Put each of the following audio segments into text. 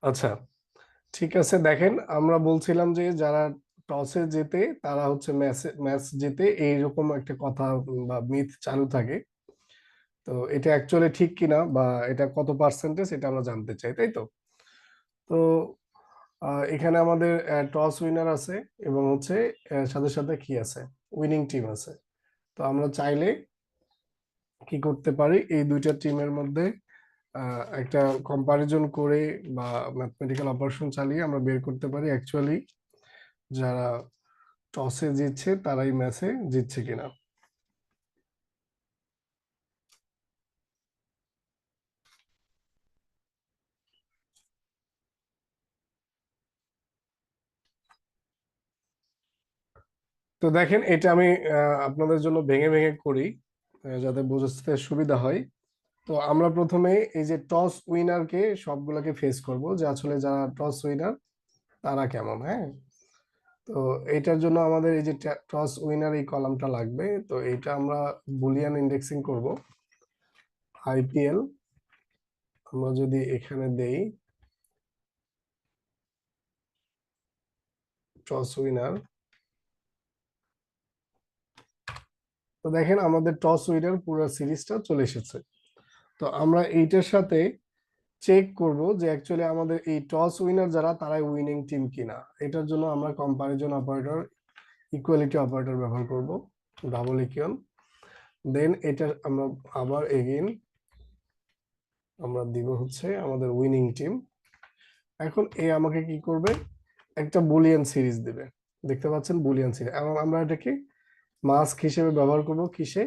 আচ্ছা, ঠিক আছে। দেখেন, আমরা বলছিলাম যে যারা টসে জেতে তারা হচ্ছে ম্যাচ জিতে, এইরকম একটা কথা বা মিথ চালু থাকে। তো এটা অ্যাকচুয়ালি ঠিক কিনা বা এটা কত পার্সেন্টেজ, এটা আমরা জানতে চাই, তাই তো? তো এখানে আমাদের টস উইনার আছে এবং হচ্ছে সাথে সাথে কি আছে, উইনিং টিম আছে। তো আমরা চাইলে কি করতে পারি, এই দুইটা টিমের মধ্যে একটা কম্পারিজন করে বা ম্যাথমেটিক্যাল অপারেশন চালিয়ে আমরা বের করতে পারি অ্যাকচুয়ালি যারা টসে জিতছে তারাই ম্যাচে জিতছে কিনা। তো দেখেন, এটা আমি আপনাদের জন্য ভেঙে ভেঙে করি যাতে বুঝতে সুবিধা হয়। তো আমরা প্রথমে এই যে টস উইনারকে সবগুলোকে ফেস করব, যে আসলে যারা টস উইনার তারা কেমন। হ্যাঁ, তো এইটার জন্য আমাদের এই যে টস উইনার এই কলামটা লাগবে। তো এইটা আমরা বুলিয়ান ইন্ডেক্সিং করব। আইপিএল আমরা যদি এখানে দেই টস উইনার, তো দেখেন আমাদের টস উইনার পুরো সিরিজটা চলে এসেছে। তো আমরা এইটার সাথে চেক করব যে অ্যাকচুয়ালি আমাদের এই টস উইনার যারা তারাই উইনিং টিম কিনা। এটার জন্য আমরা কম্পারিজন অপারেটর, ইকুয়ালিটি অপারেটর ব্যবহার করব, ডাবল ইকুয়াল। দেন এটা আমরা আবার এগেইন আমরা দিব হচ্ছে আমাদের উইনিং টিম। এখন এ আমাকে কি করবে, একটা বুলিয়ান সিরিজ দিবে। দেখতে পাচ্ছেন বুলিয়ান সিরিজ, এবং আমরা এটাকে মাস্ক হিসেবে ব্যবহার করব কিসে,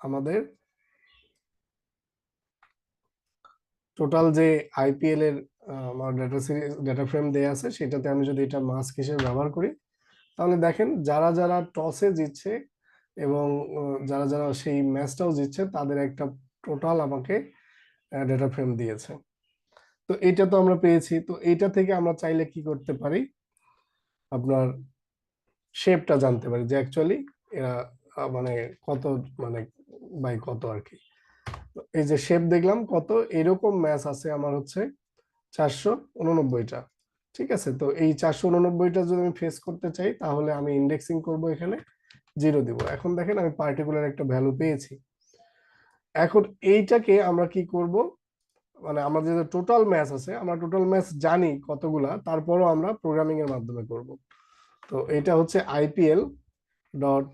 আমাদের টোটাল যে আইপিএল এর আমার ডেটা সিরিজ ডেটা ফ্রেম দেয়া আছে সেটাতে আমি যদি এটা মাস্ক হিসেবে ব্যবহার করি, তাহলে দেখেন যারা যারা টসে জিতছে এবং যারা যারা সেই ম্যাচটাও জিতছে তাদের একটা টোটাল আমাকে ডেটা ফ্রেম দিয়েছে। তো এইটা তো আমরা পেয়েছি। তো এইটা থেকে আমরা চাইলে কি করতে পারি, আপনার শেপটা জানতে পারি যে অ্যাকচুয়ালি এরা মানে কত, মানে বাই কত আর কি। তো এই যে শেপ দেখলাম কত, এরকম ম্যাচ আছে আমার হচ্ছে 489টা। ঠিক আছে, তো এই 489টা যদি আমি ফেস করতে চাই তাহলে আমি ইন্ডেক্সিং করব, এখানে 0 দিব। এখন দেখেন আমি পার্টিকুলার একটা ভ্যালু পেয়েছি। এখন এইটাকে আমরা কি করব, মানে আমাদের যে টোটাল ম্যাচ আছে, আমরা টোটাল ম্যাচ জানি কতগুলা, তারপরও আমরা প্রোগ্রামিং এর মাধ্যমে করব। তো এটা হচ্ছে আইপিএল ডট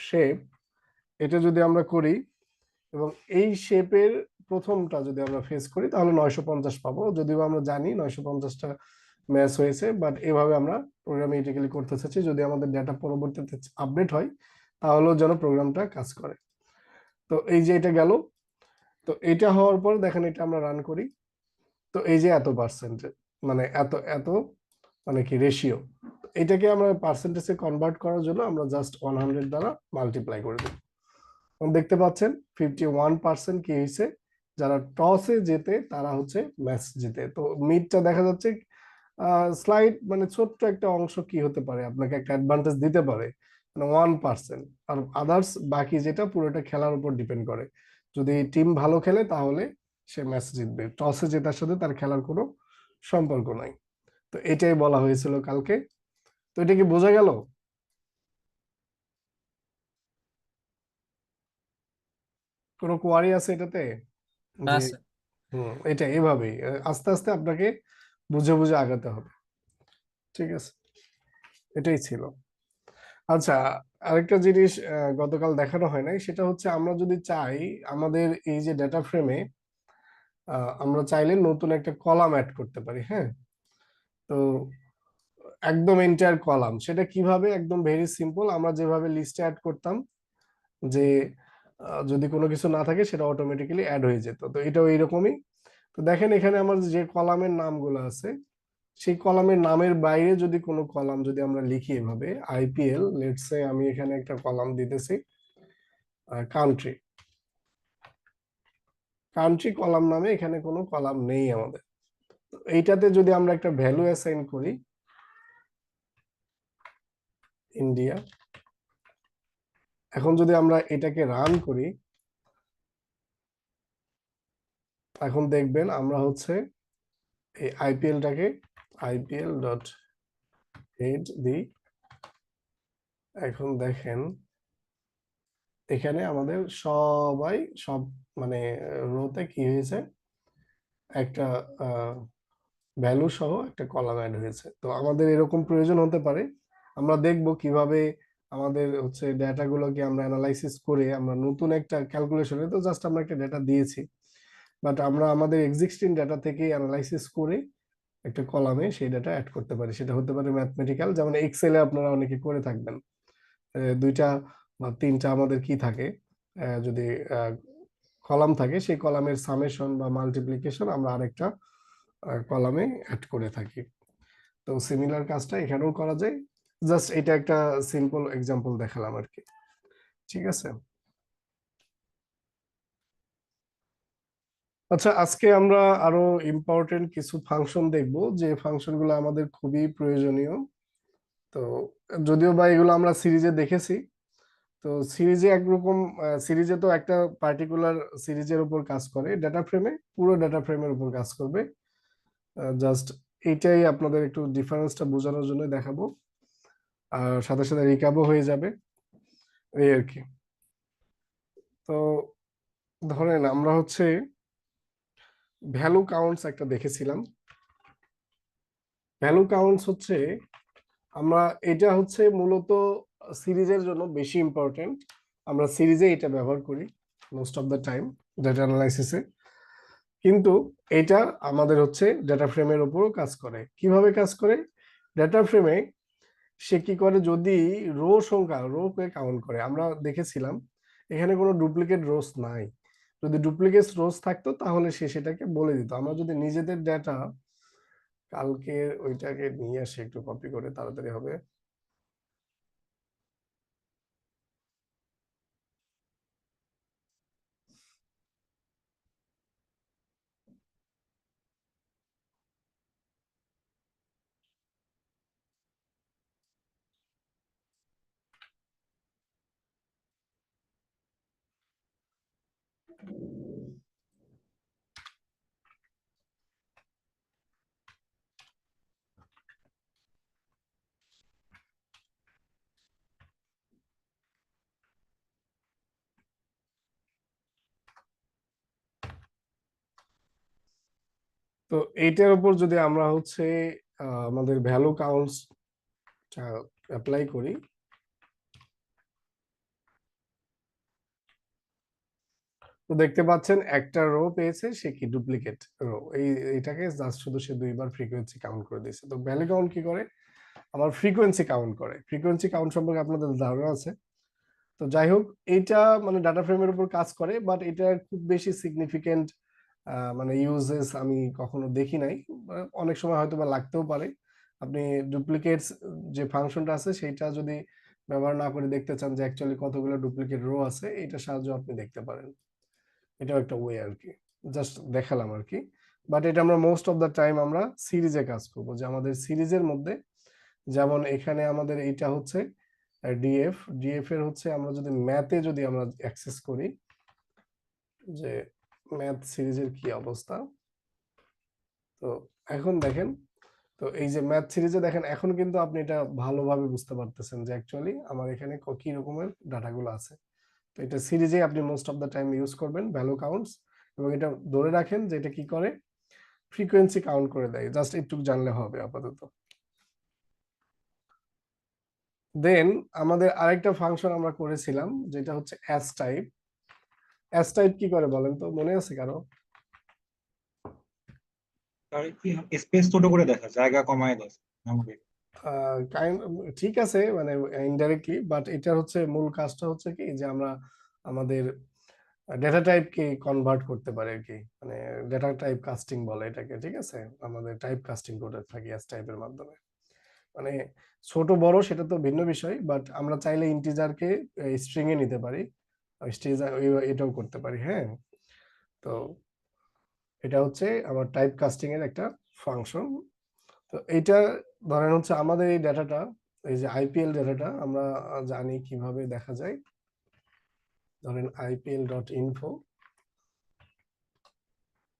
শেপ। এটা যদি আমরা করি এবং এই শেপের প্রথমটা যদি আমরা ফেস করি তাহলে 950 পাবো, যদিও আমরা জানি 950টা ম্যাচ হয়েছে, বাট এভাবে আমরা প্রোগ্রামেটিক্যালি করতে চাচ্ছি, যদি আমাদের ডেটা পরবর্তীতে আপডেট হয় তাহলেও যেন প্রোগ্রামটা কাজ করে। তো এই যে এটা গেল। তো এটা হওয়ার পর দেখেন এটা আমরা রান করি। তো এই যে এত পার্সেন্ট, মানে এত এত, মানে কি রেশিও, এটাকে আমরা পার্সেন্টেজে কনভার্ট করার জন্য আমরা জাস্ট 100 দ্বারা মাল্টিপ্লাই করে দিই। এবং দেখতে পাচ্ছেন 51% কি হয়েছে, যারা টসে জেতে তারা হচ্ছে ম্যাচ জিতে। তো মিডটা দেখা যাচ্ছে স্লাইড, মানে ছোট্ট একটা অংশ কি হতে পারে আপনাকে একটা অ্যাডভান্টেজ দিতে পারে, মানে 1%। আর আদার্স বাকি যেটা পুরোটা খেলার উপর ডিপেন্ড করে। যদি টিম ভালো খেলে তাহলে সে ম্যাচ জিতবে, টসে জেতার সাথে তার খেলার কোনো সম্পর্ক নাই। তো এটাই বলা হয়েছিল কালকে। তো এটা কি বোঝা গেল? কোনো কোয়ারি আছে এটাতে? যে আছে। এটা এভাবেই আস্তে আস্তে আপনাকে বুঝে বুঝে আগাতে হবে। ঠিক আছে, এটাই ছিল। আচ্ছা, আরেকটা জিনিস গতকাল দেখানো হয় নাই, সেটা হচ্ছে আমরা যদি চাই আমাদের এই যে ডেটা ফ্রেমে আমরা চাইলে নতুন একটা কলাম অ্যাড করতে পারি। হ্যাঁ, তো একদম এন্টায়ার কলাম, সেটা কিভাবে, একদম ভেরি সিম্পল। আমরা যেভাবে লিস্টে অ্যাড করতাম যে যদি কোনো কিছু না থাকে সেটা অটোমেটিক্যালি অ্যাড হয়ে যেত, তো এটাও এইরকমই। তো দেখেন এখানে আমার যে কলামের নামগুলো আছে, সেই কলামের নামের বাইরে যদি কোনো কলাম যদি আমরা লিখি এভাবে আইপিএল, লেটস সে আমি এখানে একটা কলাম দিতেছি কান্ট্রি। কান্ট্রি কলাম নামে এখানে কোনো কলাম নেই আমাদের। তো এইটাতে যদি আমরা একটা ভ্যালু অ্যাসাইন করি, ইন্ডিয়া, এখন যদি আমরা এটাকে রান করি, এখন দেখবেন আমরা হচ্ছে এই আইপিএলটাকে আইপিএল ডট হেড দিই। এখন দেখেন এখানে আমাদের সবাই সব মানে রোতে কি হয়েছে, একটা ভ্যালু সহ একটা কলাম অ্যাড হয়েছে। তো আমাদের এরকম প্রয়োজন হতে পারে, আমরা দেখব কিভাবে আমাদের হচ্ছে ডেটাগুলোকে আমরা অ্যানালাইসিস করে আমরা নতুন একটা ক্যালকুলেশনে, তো জাস্ট আমরা একটা ডেটা দিয়েছি, বাট আমরা আমাদের এক্সিস্টিং ডেটা থেকে অ্যানালাইসিস করে একটা কলামে সেই ডেটা অ্যাড করতে পারি। সেটা হতে পারে ম্যাথমেটিক্যাল, যেমন এক্সেলে আপনারা অনেকে করে থাকবেন। দুইটা বা তিনটা আমাদের কি থাকে, যদি কলাম থাকে, সেই কলামের সামেশন বা মাল্টিপ্লিকেশন আমরা আরেকটা কলামে অ্যাড করে থাকি। তো সিমিলার কাজটা এখানেও করা যায়। জাস্ট এটা একটা সিম্পল এক্সাম্পল দেখালাম আর কি। ঠিক আছে। আচ্ছা, আজকে আমরা আরো ইম্পর্টেন্ট কিছু ফাংশন দেখব, যে ফাংশনগুলো আমাদের খুবই প্রয়োজনীয়। তো যদিও বা এগুলো আমরা সিরিজে দেখেছি, তো সিরিজে একরকম, সিরিজে তো একটা পার্টিকুলার সিরিজের উপর কাজ করে, ডেটা ফ্রেমে পুরো ডেটা ফ্রেমের উপর কাজ করবে। জাস্ট এইটাই আপনাদের একটু ডিফারেন্সটা বোঝানোর জন্য দেখাবো, আর সাথে সাথে রিকাবও হয়ে যাবে, এই আর কি। তো ধরেন আমরা হচ্ছে ভ্যালু কাউন্টস একটা দেখেছিলাম। ভ্যালু কাউন্টস হচ্ছে, আমরা এটা হচ্ছে মূলত সিরিজের জন্য বেশি ইম্পর্টেন্ট। আমরা সিরিজে এটা ব্যবহার করি most of the time data অ্যানালাইসিসে। কিন্তু এটা আমাদের হচ্ছে ডেটা ফ্রেমের উপরও কাজ করে। কিভাবে কাজ করে? ডেটা ফ্রেমে সে কি করে, যদি রো সংখ্যা, রো কে কাউন্ট করে, আমরা দেখেছিলাম এখানে কোনো ডুপ্লিকেট রোস নাই। যদি ডুপ্লিকেট রোস থাকতো তাহলে সে সেটাকে বলে দিত। আমরা যদি নিজেদের ডেটা, কালকে ওইটাকে নিয়ে আসি একটু কপি করে, তাড়াতাড়ি হবে। তো এইটার উপর যদি আমরা হচ্ছে আমাদের ভ্যালু কাউন্টস অ্যাপ্লাই করি, তো দেখতে পাচ্ছেন একটা রো পেয়েছে সে, কি ডুপ্লিকেট রো, এইটাকে জাস্ট শুধু সে দুইবার ফ্রিকোয়েন্সি কাউন্ট করে দিয়েছে। তো ভ্যালু কাউন্ট কি করে? আমার ফ্রিকোয়েন্সি কাউন্ট করে। ফ্রিকোয়েন্সি কাউন্ট সম্পর্কে আপনাদের ধারণা আছে? তো যাই হোক, এইটা মানে ডাটা ফ্রেমের উপর কাজ করে, বাট এটা খুব বেশি সিগনিফিকেন্ট মানে ইউজেস আমি কখনো দেখি নাই। অনেক সময় হয়তো বা লাগতেও পারে। আপনি ডুপ্লিকেটস যে ফাংশনটা আছে সেইটা যদি ব্যবহার না করে দেখতে চান যে অ্যাকচুয়ালি কতগুলো ডুপ্লিকেট রো আছে, এটা সাহায্যে আপনি দেখতে পারেন। এটাও একটা ওয়ে আর কি, জাস্ট দেখালাম আর কি। বাট এটা আমরা মোস্ট অফ দ্য টাইম আমরা সিরিজে কাজ করব, যে আমাদের সিরিজের মধ্যে, যেমন এখানে আমাদের এইটা হচ্ছে ডিএফ। ডিএফ এর হচ্ছে আমরা যদি ম্যাথে যদি আমরা অ্যাক্সেস করি, যে ম্যাথ সিরিজের কি অবস্থা, তো এখন দেখেন, তো এই যে ম্যাথ সিরিজে দেখেন, এখন কিন্তু আপনি এটা ভালোভাবে বুঝতে পারতেছেন যে অ্যাকচুয়ালি আমার এখানে কি রকমের ডাটাগুলো আছে। তো এটা সিরিজে আপনি most of the time use করবেন ভ্যালু কাউন্টস, এবং এটা ধরে রাখেন যে এটা কি করে, ফ্রিকোয়েন্সি কাউন্ট করে দেয়। জাস্ট একটু জানলে হবে আপাতত। দেন আমাদের আরেকটা ফাংশন আমরা করেছিলাম, যেটা হচ্ছে অ্যাস টাইপ। অ্যাস টাইপ কি করে বলেন তো, মনে আছে কারো? তার কি স্পেস ছোট করে দেখা, জায়গা কমায় দেয় মেমোরি। কাইন্ড, ঠিক আছে, মানে ইনডাইরেক্টলি, বাট এটা হচ্ছে মূল কাজটা হচ্ছে কি, যে আমরা আমাদের ডেটা টাইপকে কনভার্ট করতে পারি আর কি, মানে ডেটা টাইপ কাস্টিং বলে এটাকে। ঠিক আছে, আমাদের টাইপ কাস্টিং করে থাকি এস টাইপের মাধ্যমে। মানে ছোট বড় সেটা তো ভিন্ন বিষয়, বাট আমরা চাইলে ইন্টিজারকে স্ট্রিং এ নিতে পারি, স্ট্রিং এটাও করতে পারি। হ্যাঁ, তো এটা হচ্ছে আমার টাইপ কাস্টিং এর একটা ফাংশন। তো এইটা ধরেন হচ্ছে আমাদের এই ডাটাটা, এই যে আইপিএল ডাটাটা আমরা জানি কিভাবে দেখা যায়। ধরেন আইপিএল ডট ইনফো,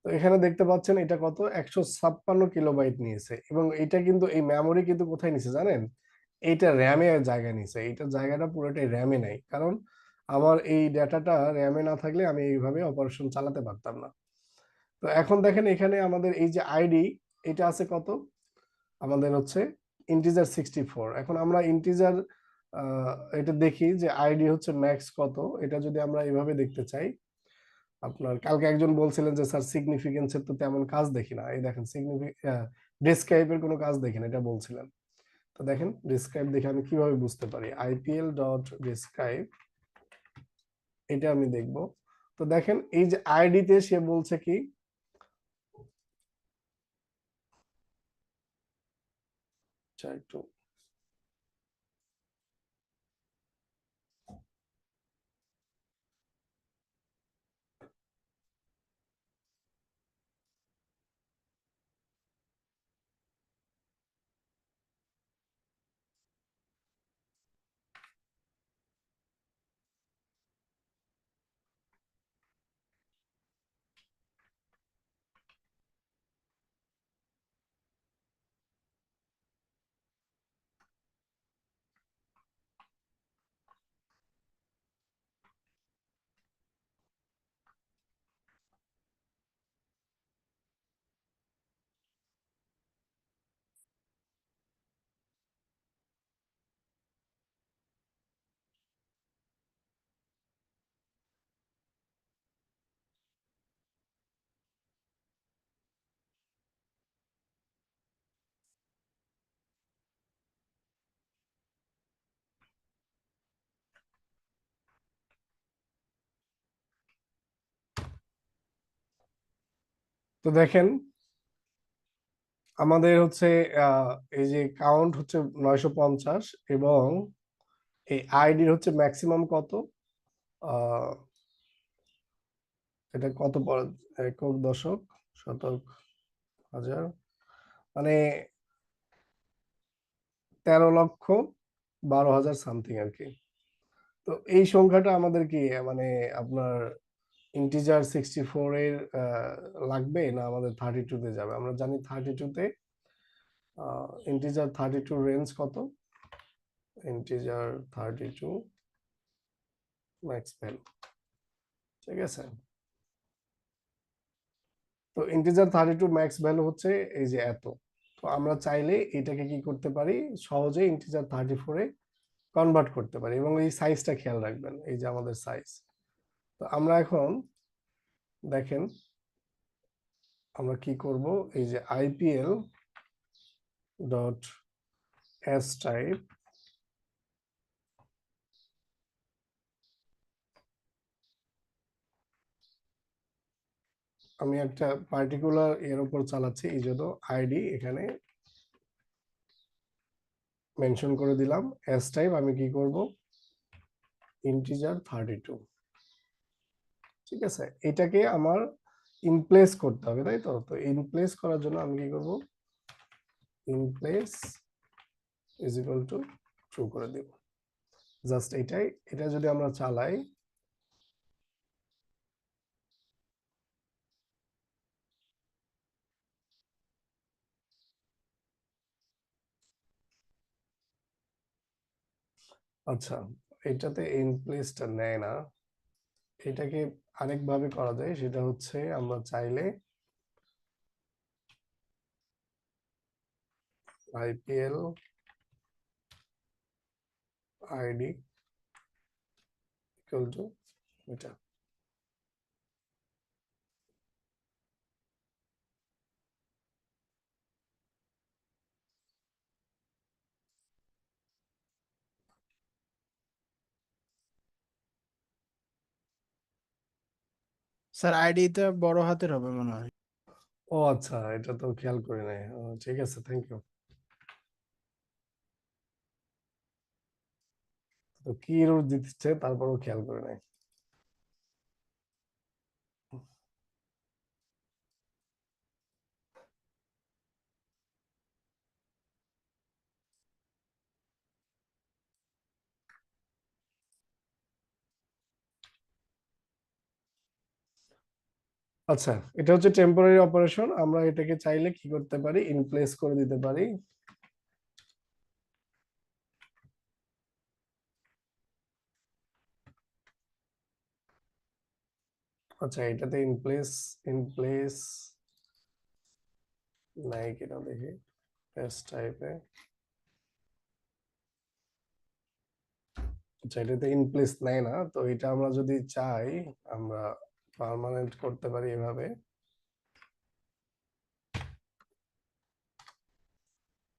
তো এখানে দেখতে পাচ্ছেন এটা কত, 156 কিলোবাইট নিয়েছে, এবং এটা কিন্তু এই মেমোরি কিন্তু কোথায় নিছে জানেন, এইটা র্যামে জায়গা নিছে, এইটা জায়গাটা পুরোটাই র্যামে নাই, কারণ আমার এই ডাটাটা র্যামে না থাকলে আমি এইভাবে অপারেশন চালাতে পারতাম না। তো এখন দেখেন এখানে আমাদের এই যে আইডি, এটা আছে কত, আমাদের হচ্ছে ইন্টিজার 64। এখন আমরা ইন্টিজার এটা দেখি যে আইডি হচ্ছে ম্যাক্স কত, এটা যদি আমরা এইভাবে দেখতে চাই, আপনার কালকে একজন বলছিলেন যে স্যার সিগনিফিকেন্সের তো তেমন কাজ দেখি না, এই দেখেন ডেসক্রাইবের কোনো কাজ দেখি না, এটা বলছিলেন। তো দেখেন ডেসক্রাইব দেখে আমি কিভাবে বুঝতে পারি, আইপিএল ডট ডেসক্রাইব, এটা আমি দেখব। তো দেখেন এই যে আইডিতে সে বলছে কি, আচ্ছা একটু, দেখেন আমাদের হচ্ছে আহ, এই যে কাউন্ট হচ্ছে 950, এবং এই আইডির হচ্ছে ম্যাক্সিমাম কত, আহ, এটা কত একক দশক শতক হাজার, মানে 13,12,000 সামথিং আর কি। তো এই সংখ্যাটা আমাদের কি মানে আপনার ইন্টিজার 64 এর লাগবে, না আমাদের 32 তে যাবে? আমরা জানি 32 তে, ইন্টিজার 32 রেঞ্জ কত, ইন্টিজার 32 ম্যাক্স ভ্যালু, ঠিক আছে। তো ইন্টিজার 32 ম্যাক্স ভ্যালু হচ্ছে এই যে এত। তো আমরা চাইলে এটাকে কি করতে পারি, সহজে ইন্টিজার 34-এ কনভার্ট করতে পারি, এবং এই সাইজটা খেয়াল রাখবেন, এই যে আমাদের সাইজ। তো আমরা এখন দেখেন আমরা কি করব, এই যে আইপিএল ডট এস টাইপ, আমি একটা পার্টিকুলার এর উপর চালাচ্ছি, এই জন্য আইডি এখানে মেনশন করে দিলাম, এস টাইপ আমি কি করব, ইন্টিজার 32, ঠিক আছে। এটাকে আমার ইনপ্লেস করতে হবে, তাই তো। তো ইনপ্লেস করার জন্য আমি কি করব, ইনপ্লেস ইজ ইকুয়াল টু ট্রু করে দেব, জাস্ট এটাই। এটা যদি আমরা চালাই, আচ্ছা এটাতে ইনপ্লেসটা নেয় না, এটাকে আরেকভাবে করা যায়, সেটা হচ্ছে আমরা চাইলে আইপিএল আইডি ইকুয়াল টু এটা। স্যার আইডিটা বড় হাতের হবে মনে হয়। ও আচ্ছা, এটা তো খেয়াল করি নাই, ঠিক আছে, থ্যাংক ইউ। তো কি রোজ দিচ্ছে তারপরও খেয়াল করে নাই। আচ্ছা, এটা হচ্ছে টেম্পোরারি অপারেশন। আমরা এটাকে চাইলে কি করতে পারি, ইন প্লেস করে দিতে পারি। আচ্ছা, এটাতে ইন প্লেস নাই কিনা দেখি, এস টাইপে। আচ্ছা, এটাতে ইন প্লেস নেয় না, তো এটা আমরা যদি চাই আমরা পার্মানেন্ট করতে পারি এভাবে।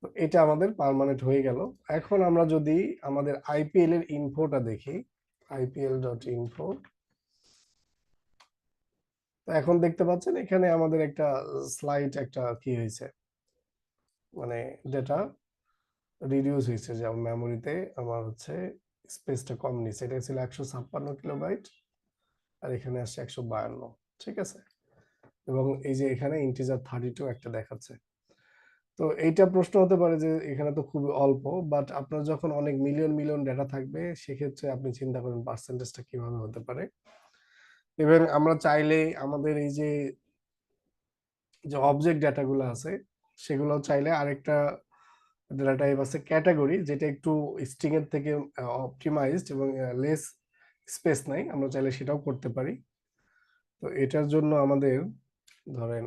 তো এটা আমাদের পার্মানেন্ট হয়ে গেল। এখন আমরা যদি আমাদের আইপিএল এর ইনফোটা দেখি, IPL.info, তো এখন দেখতে পাচ্ছেন এখানে আমাদের একটা স্লাইড একটা কি হয়েছে, মানে ডেটা রিডিউস হয়েছে। যেমন মেমোরিতে আমার হচ্ছে স্পেসটা কম নিচ্ছে, এটা ছিল 156 কিলোবাইট আর এখানে আসছে 152। ঠিক আছে, এবং এই যে এখানে ইন্টিজার 32 একটা দেখাচ্ছে। তো এইটা প্রশ্ন হতে পারে যে এখানে তো খুবই অল্প, বাট আপনার যখন অনেক মিলিয়ন মিলিয়ন ডেটা থাকবে সেক্ষেত্রে আপনি চিন্তা করেন পার্সেন্টেজটা কিভাবে হতে পারে। এবং আমরা চাইলে আমাদের এই যে যে অবজেক্ট ডেটাগুলো আছে সেগুলো চাইলে আরেকটা ডেটা টাইপ আছে ক্যাটাগরি, যেটা একটু স্ট্রিং এর থেকে অপটিমাইজড এবং লেস স্পেস নাই, আমরা চাইলে সেটাও করতে পারি। তো এটার জন্য আমাদের ধরেন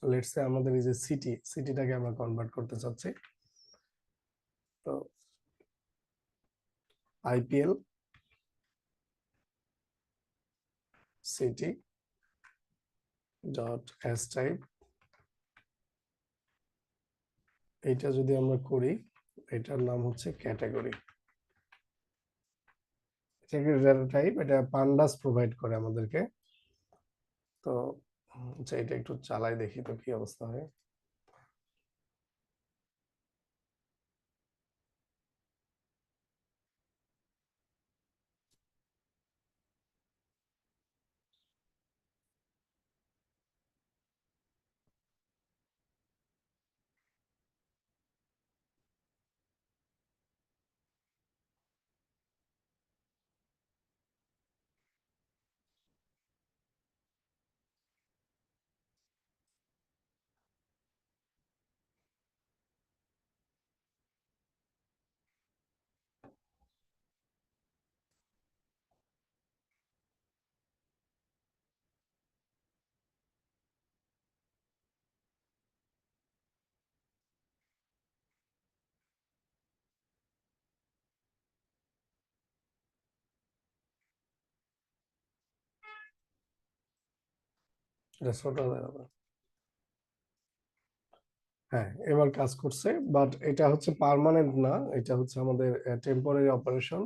লেটস সে আমাদের এই যে সিটিটাকে আমরা কনভার্ট করতে চাচ্ছি। তো IPL city dot S type, এটা যদি আমরা করি, এটার নাম হচ্ছে ক্যাটাগরি। টাইপ এটা পান্ডাস প্রোভাইড করে আমাদেরকে। তো আচ্ছা, এটা একটু চালাই দেখি তো কি অবস্থা হয়। এটা ছোট হয়ে যাবে। হ্যাঁ, এবার কাজ করছে, বাট এটা হচ্ছে পার্মানেন্ট না, এটা হচ্ছে আমাদের টেম্পোরারি অপারেশন।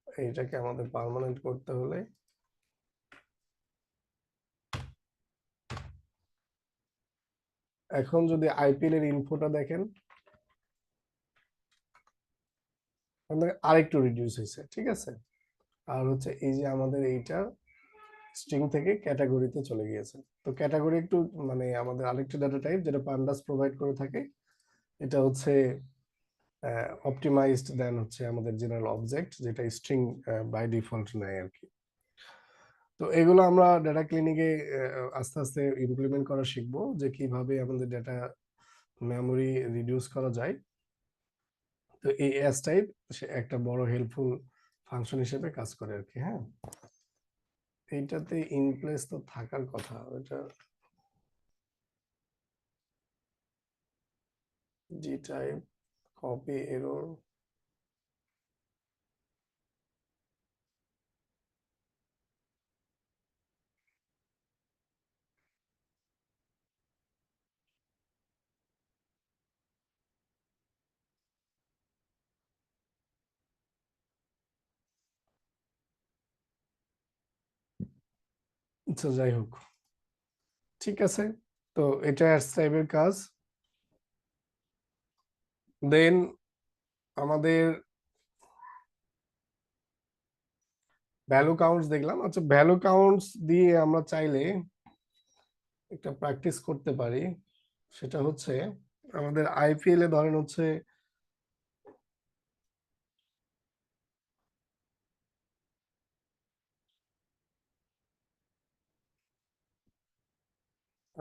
এইটাকে আমাদের পার্মানেন্ট করতে হলে এখন যদি আইপিএল এর ইনফোটা দেখেন, আমাদের আরেকটু রিডিউস হয়েছে। ঠিক আছে, আর হচ্ছে এই যে আমাদের এইটা স্ট্রিং থেকে ক্যাটাগরিতে চলে গিয়েছে। তো ক্যাটাগরি একটু মানে আমাদের আরেকটা ডাটা টাইপ যেটা পান্ডাস প্রোভাইড করে থাকে, এটা হচ্ছে অপটিমাইজড দেন হচ্ছে আমাদের জেনারেল অবজেক্ট, যেটা স্ট্রিং বাই ডিফল্ট নেয় আর কি। তো এগুলো আমরা ডেটা ক্লিনিকে আস্তে আস্তে ইমপ্লিমেন্ট করা শিখবো, যে কিভাবে আমাদের ডেটা মেমোরি রিডিউস করা যায়। তো এই এস টাইপ একটা বড় হেল্পফুল ফাংশন হিসেবে কাজ করে আর কি। হ্যাঁ, এইটাতে ইন প্লেস তো থাকার কথা, এটা জি টাইপ কপি এরর। আচ্ছা, যাই হোক, ঠিক আছে। তো এটা এস টাইপের কাজ। দেন আমাদের ভ্যালু কাউন্টস দেখলাম। আচ্ছা, ভ্যালু কাউন্টস দিয়ে আমরা চাইলে একটা প্র্যাকটিস করতে পারি, সেটা হচ্ছে আমাদের আইপিএল এ ধরেন হচ্ছে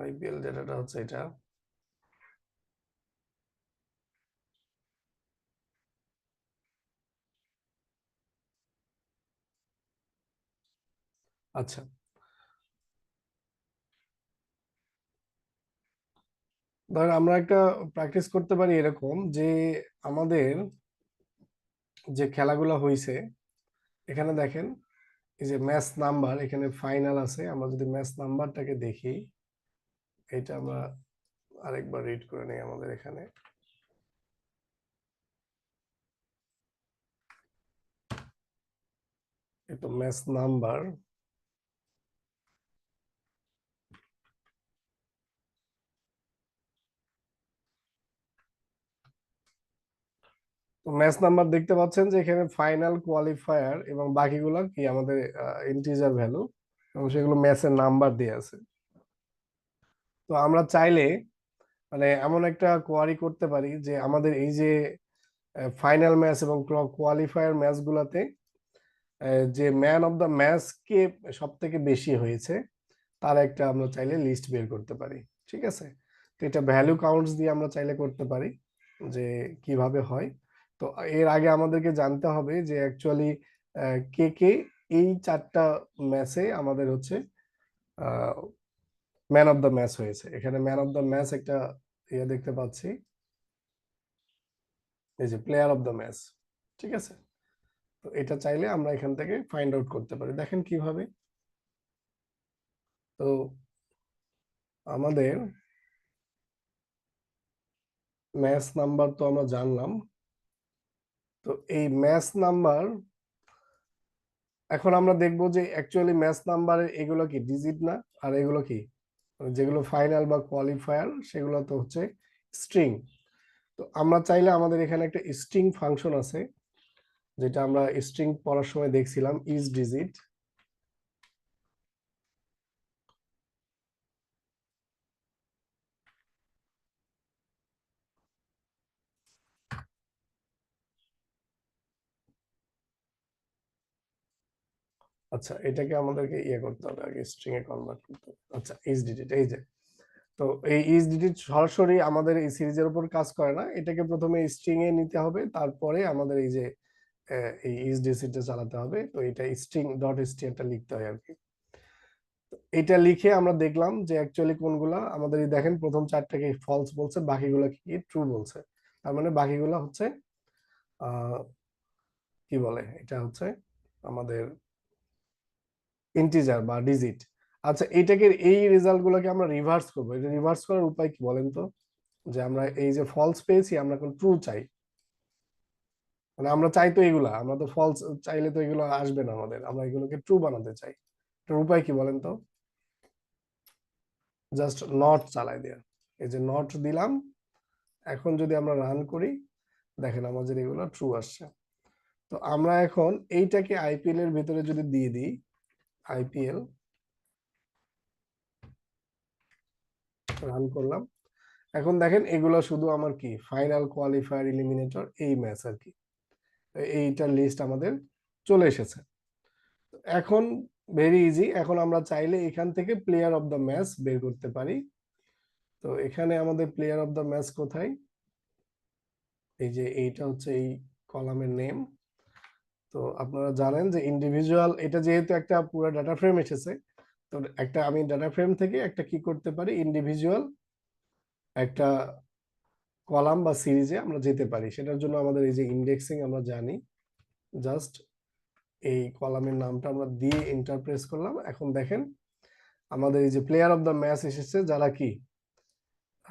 আইপিএল ডেটাটা হচ্ছে এটা। আচ্ছা, ধরেন আমরা একটা প্র্যাকটিস করতে পারি এরকম যে আমাদের যে খেলাগুলো হয়েছে এখানে দেখেন এই যে ম্যাচ নাম্বার, এখানে ফাইনাল আছে। আমরা যদি ম্যাচ নাম্বারটাকে দেখি, এটা আমরা আরেকবার রিড করে নিই। আমাদের এখানে এটা ম্যাচ নাম্বার, তো ম্যাচ নাম্বার দেখতে পাচ্ছেন যে এখানে ফাইনাল, কোয়ালিফায়ার এবং বাকিগুলো কি আমাদের ইন্টিজার ভ্যালু, এবং সেগুলো ম্যাচের নাম্বার দিয়ে আছে। তো আমরা চাইলে মানে এমন একটা কোয়ারি করতে পারি যে আমাদের এই যে ফাইনাল ম্যাচ এবং কোয়ালিফায়ার ম্যাচগুলোতে যে ম্যান অফ দ্য ম্যাচ কে সব থেকে বেশি হয়েছে তার একটা আমরা চাইলে লিস্ট বের করতে পারি। ঠিক আছে, তো এটা ভ্যালু কাউন্টস দিয়ে আমরা চাইলে করতে পারি যে কিভাবে হয়। তো এর আগে আমাদেরকে জানতে হবে যে অ্যাকচুয়ালি কে কে এই 4টা ম্যাচে আমাদের হচ্ছে ম্যান অফ দ্য ম্যাচ হয়েছে। এখানে ম্যান অফ দ্য ম্যাচ একটা ইয়ে দেখতে পাচ্ছি, এই যে প্লেয়ার অফ দ্য ম্যাচ। ঠিক আছে, তো এটা চাইলে আমরা এখান থেকে ফাইন্ড আউট করতে পারি। দেখেন কিভাবে। তো আমাদের ম্যাচ নাম্বার তো আমরা জানলাম। তো এই ম্যাচ নাম্বার এখন আমরা দেখবো যে অ্যাকচুয়ালি ম্যাচ নাম্বারের এগুলো কি ডিজিট না, আর এগুলো কি যেগুলো ফাইনাল বা কোয়ালিফায়ার সেগুলো তো হচ্ছে স্ট্রিং। তো আমরা চাইলে আমাদের এখানে একটা স্ট্রিং ফাংশন আছে, যেটা আমরা স্ট্রিং পড়ার সময় দেখছিলাম, ইজ ডিজিট। আচ্ছা, এটাকে আমাদেরকে ইয়ে করতে হবে, আগে স্ট্রিং এ কনভার্ট করতে হবে। আচ্ছা, ইজ ডিজিট, এই যে, তো এই ইজ ডিজিট সরাসরি আমাদের এই সিরিজের উপর কাজ করে না, এটাকে প্রথমে স্ট্রিং এ নিতে হবে, তারপরে আমাদের এই যে এই ইজ ডিজিটটা চালাতে হবে। তো এটা স্ট্রিং ডট str লিখতে হয় আর কি। এটা লিখে আমরা দেখলাম যে অ্যাকচুয়ালি কোনগুলা আমাদের, এই দেখেন প্রথম 4টাকে ফলস বলছে, বাকিগুলো কি ট্রু বলছে। তার মানে বাকিগুলো হচ্ছে কি বলে, এটা হচ্ছে আমাদের ইন্টিজার বা ডিজিট। আচ্ছা, এইটাকে এই রেজাল্ট গুলোকে আমরা রিভার্স করবো। এটা রিভার্স করার উপায় কি বলেন তো? যে আমরা এই যে ফলস পেয়েছি, আমরা এখন ট্রু চাই। মানে আমরা চাই তো এগুলা, আমরা তো ফলস চাইলে তো এগুলো আসবে না আমাদের, আমরা এগুলোকে ট্রু বানাতে চাই। এটার উপায় কি বলেন তো? জাস্ট নট চালাই দেয়া, এই যে নট দিলাম। এখন যদি আমরা রান করি, দেখেন আমাদের এগুলো ট্রু আসছে। তো আমরা এখন এইটাকে আইপিএল এর ভিতরে যদি দিয়ে দিই, আইপিএল রান করলাম, এখন দেখেন এগুলো শুধু আমার কি ফাইনাল, কোয়ালিফায়ার, এলিমিনেটর, এই ম্যাচ আর কি, এইটার লিস্ট আমাদের চলে এসেছে। এখন ভেরি ইজি, এখন আমরা চাইলে এখান থেকে প্লেয়ার অফ দ্য ম্যাচ বের করতে পারি। তো এখানে আমাদের প্লেয়ার অফ দ্য ম্যাচ কোথায়? এই যে এইটা হচ্ছে এই কলামের নেম। তো আপনারা জানেন যে ইন্ডিভিজুয়াল, এটা যেহেতু একটা পুরো ডাটা ফ্রেম এসেছে, তো একটা আমি ডাটা ফ্রেম থেকে একটা কি করতে পারি, ইন্ডিভিজুয়াল একটা কলাম বা সিরিজে আমরা যেতে পারি। সেটার জন্য আমাদের এই যে ইন্ডেক্সিং আমরা জানি, জাস্ট এই কলামের নামটা আমরা দিয়ে এন্টার প্রেস করলাম। এখন দেখেন আমাদের এই যে প্লেয়ার অফ দ্য ম্যাচ এসেছে, যারা কি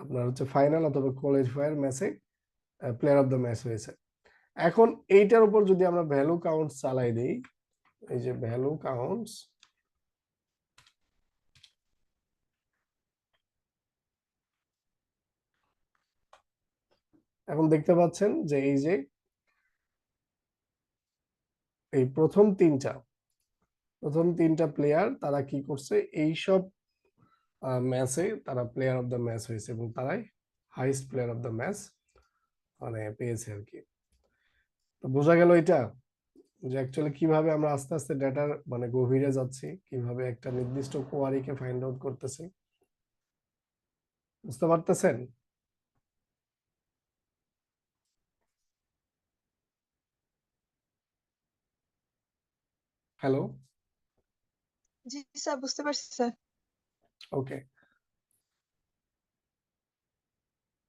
আপনার হচ্ছে ফাইনাল অথবা কোয়ালিফায়ার ম্যাচে প্লেয়ার অফ দ্য ম্যাচ হয়েছে। এখন এইটার উপর যদি আমরা ভ্যালু কাউন্টস চালাই দিই, এই যে ভ্যালু কাউন্টস, এখন দেখতে পাচ্ছেন যে এই যে এই প্রথম তিনটা প্লেয়ার তারা কি করছে, এই সব ম্যাচে তারা প্লেয়ার অফ দ্য ম্যাচ হয়েছে এবং তারাই highest player of the match মানে পেয়েছে আর কি। তো বোঝা গেল এটা যে অ্যাকচুয়ালি কিভাবে আমরা আস্তে আস্তে ডেটার মানে গভীরে যাচ্ছি, কিভাবে একটা নির্দিষ্ট কোয়ারিকে ফাইন্ড আউট করতেছি। বুঝতে পারতেছেন? হ্যালো, জি স্যার, বুঝতে পারছি স্যার। ওকে।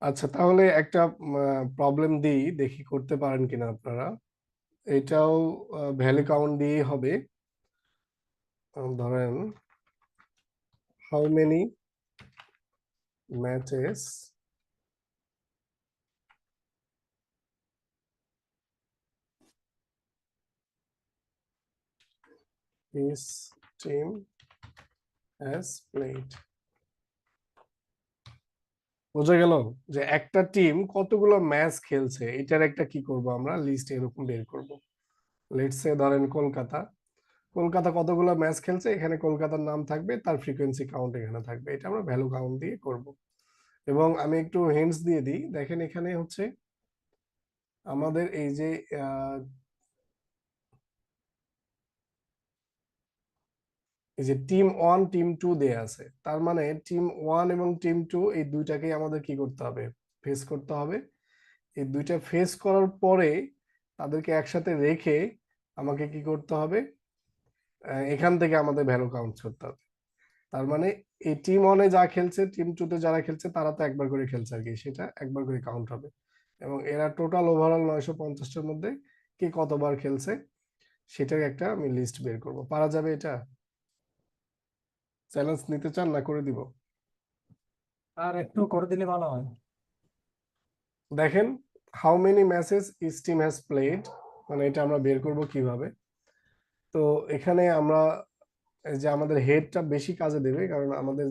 আচ্ছা, তাহলে একটা প্রবলেম দিই, দেখি করতে পারেন কিনা আপনারা। এটাও ভ্যালু কাউন্ট দিয়েই হবে। ধরেন how many matches his team has played. বোঝা গেল যে একটা টিম কতগুলো ম্যাচ খেলছে, এটার একটা কি করব আমরা লিস্ট এরকম বের করব। লেটস সে ধরেন কলকাতা, কলকাতা কতগুলো ম্যাচ খেলছে, এখানে কলকাতার নাম থাকবে, তার ফ্রিকোয়েন্সি কাউন্ট এখানে থাকবে। এটা আমরা ভ্যালু কাউন্ট দিয়ে করব। এবং আমি একটু হিন্টস দিয়ে দিই, দেখেন এখানে হচ্ছে আমাদের এই যে এই যে টিম 1 টিম 2 দেয়া আছে, তার মানে টিম 1 এবং টিম 2 এই দুইটাকেই আমাদের কি করতে হবে, ফেস করতে হবে। এই দুইটা ফেস করার পরে তাদেরকে একসাথে রেখে আমাকে কি করতে হবে, এখান থেকে আমাদের ভ্যালু কাউন্ট করতে হবে। তার মানে এই টিম 1 এ যা খেলছে, টিম 2 তে যারা খেলছে তারা তো একবার করে খেলছে আর কি, সেটা একবার করে কাউন্ট হবে। এবং এরা টোটাল ওভারঅল 950টার মধ্যে কে কতবার খেলছে সেটার একটা আমি লিস্ট বের করব। পারা যাবে এটা? চ্যালেঞ্জ নিতে চান না করে দিব? আর একটু করে দিলে ভালো হয়। দেখেন how many matches each team has played, মানে এটা আমরা বের করব কিভাবে। তো এখানে আমরা এই যে আমাদের হেডটা বেশি কাজে দেবে, কারণ আমাদের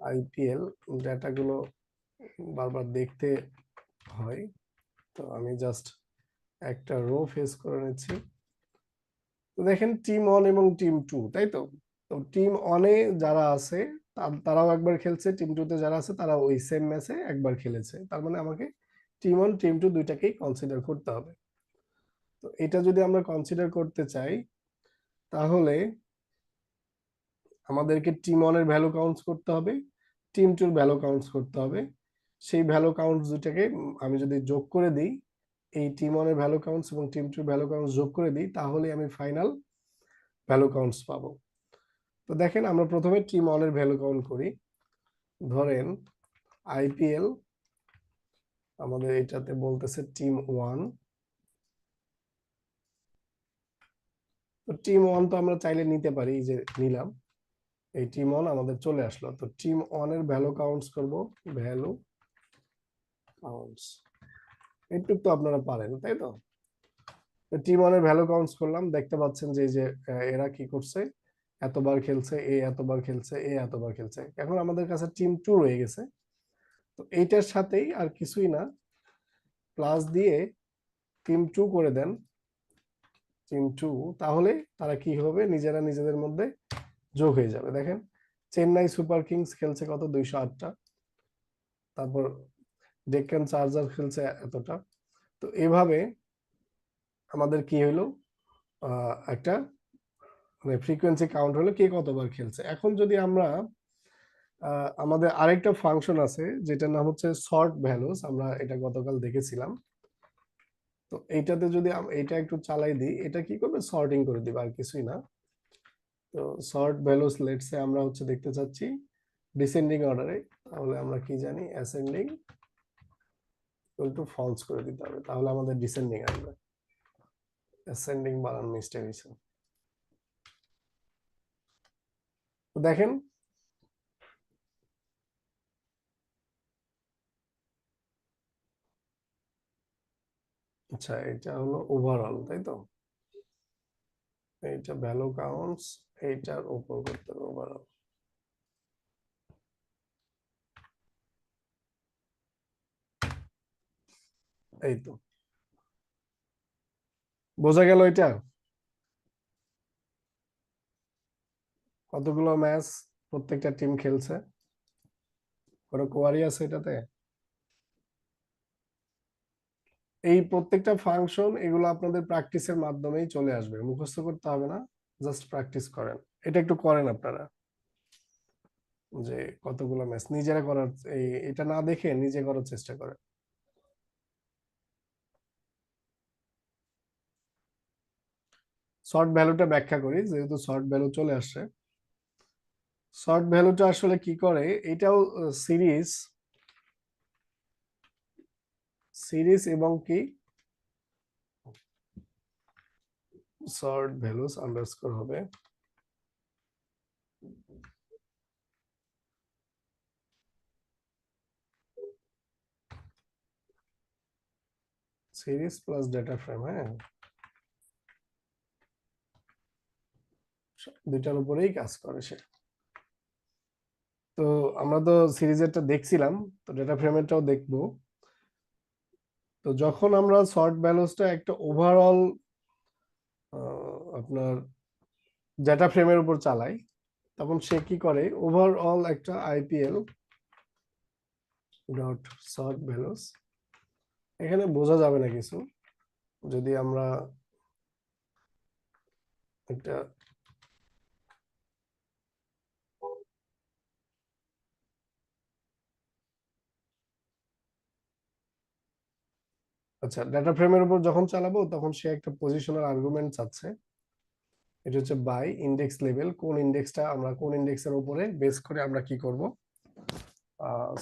আইপিএল ডাটাগুলো বারবার দেখতে হয়। তো আমি জাস্ট একটা রো ফেস করে নিচ্ছি। তো দেখেন টিম 1 এবং টিম 2, তাই তো? তো টিম 1 এ যারা আছে তারাও একবার খেলছে, টিম 2 তে যারা আছে তারা ওই সেম ম্যাচে একবার খেলেছে। তার মানে আমাকে টিম 1 টিম 2 দুইটাকেই কনসিডার করতে হবে। তো এটা যদি আমরা কনসিডার করতে চাই, তাহলে আমাদেরকে টিম 1 এর ভ্যালু কাউন্টস করতে হবে, টিম 2 এর ভ্যালু কাউন্টস করতে হবে। সেই ভ্যালু কাউন্টস দুটাকে আমি যদি যোগ করে দিই, এই টিম 1 এর ভ্যালু কাউন্টস এবং টিম 2 এর ভ্যালু কাউন্টস যোগ করে দিই, তাহলে আমি ফাইনাল ভ্যালু কাউন্টস পাবো। তো দেখেন আমরা প্রথমে টিম 1 এর ভ্যালু কাউন্ট করি। ধরেন আইপিএল আমাদের এটাতে বলতেছে টিম 1। তো টিম 1 তো আমরা চাইলে নিতে পারি, এই যে নিলাম, এই টিম 1 আমাদের চলে আসলো। তো টিম 1 এর ভ্যালু কাউন্টস করব, ভ্যালু কাউন্টস। এইটুকু তো আপনারা পারেন, তাই তো? টিম 1 এর ভ্যালু কাউন্টস করলাম, দেখতে পাচ্ছেন যে এই যে এরা কি করছে, এতবার খেলছে, এ এতবার খেলছে, এ এতবার খেলছে। এখন আমাদের কাছে টিম 2 রয়ে গেছে। তো এইটার সাথেই আর কিছুই না, প্লাস দিয়ে টিম 2 করে দেন, টিম 2, তাহলে তারা কি হবে, নিজেরা নিজেদের মধ্যে যোগ হয়ে যাবে। দেখেন চেন্নাই সুপার কিংস খেলছে কত, 208টা। তারপর ডেক্কান চার্জার খেলছে এতটা। তো এভাবে আমাদের কি হলো, একটা মানে ফ্রিকোয়েন্সি কাউন্ট হলো কে কতবার খেলছে। এখন যদি আমরা আমাদের আরেকটা ফাংশন আছে যেটার নাম হচ্ছে সর্ট ভ্যালুস, আমরা এটা গতকাল দেখেছিলাম। তো এইটাতে যদি এটা একটু চালাই দিই, এটা কি করবে, সর্টিং করে দিবে, আর কিছুই না। তো সর্ট ভ্যালুস লেটসে আমরা হচ্ছে দেখতে চাচ্ছি ডিসেন্ডিং অর্ডারে, তাহলে আমরা কি জানি অ্যাসেন্ডিং ইকুয়াল টু ফলস করে দিতে হবে, তাহলে আমাদের ডিসেন্ডিং আসবে। অ্যাসেন্ডিং বানান মিস্টেক হয়েছে। তো দেখেন আচ্ছা, এটা হলো ওভারঅল, তাই তো? এইটা ভ্যালু কাউন্টস, এইটার উপর করতে হবে ওভারঅল। এই তো বোঝা গেল এটা কতগুলো ম্যাচ প্রত্যেকটা টিম খেলছে, কোনো কোয়ারি আছে এটাতে? এই প্রত্যেকটা ফাংশন এগুলো আপনাদের প্র্যাকটিসের মাধ্যমেই চলে আসবে, মুখস্থ করতে হবে না, জাস্ট প্র্যাকটিস করেন। এটা একটু করেন আপনারা। যে কতগুলো ম্যাচ নিজেরা করার এটা না দেখে নিজে করার চেষ্টা করে। শর্ট ভ্যালুটা ব্যাখ্যা করি, যেহেতু শর্ট ভ্যালু চলে আসছে। শর্ট ভ্যালুটা আসলে কি করে, এটাও সিরিজ এবং কি শর্ট ভ্যালুস আন্ডারস্কোর হবে সিরিজ প্লাস ডেটা ফ্রেম। হ্যাঁ, দুইটার উপরেই কাজ করে সে। তো আমরা তো সিরিজেরটা দেখছিলাম, তো ডেটা ফ্রেমেরটাও দেখবো। তো যখন আমরা শর্ট ভ্যালুসটা একটা ওভারঅল আপনার ডেটা ফ্রেমের উপর চালাই, তখন সে কি করে, ওভারঅল একটা আইপিএল ডট শর্ট ভ্যালুস, এখানে বোঝা যাবে না কিছু যদি আমরা একটা আচ্ছা ডেটা ফ্রেমের উপর যখন চালাবো তখন সে একটা পজিশনাল আর্গুমেন্ট চাচ্ছে। এটা হচ্ছে বাই ইন্ডেক্স লেভেল, কোন ইন্ডেক্সটা আমরা কোন ইন্ডেক্সের উপরে বেস করে আমরা কি করব,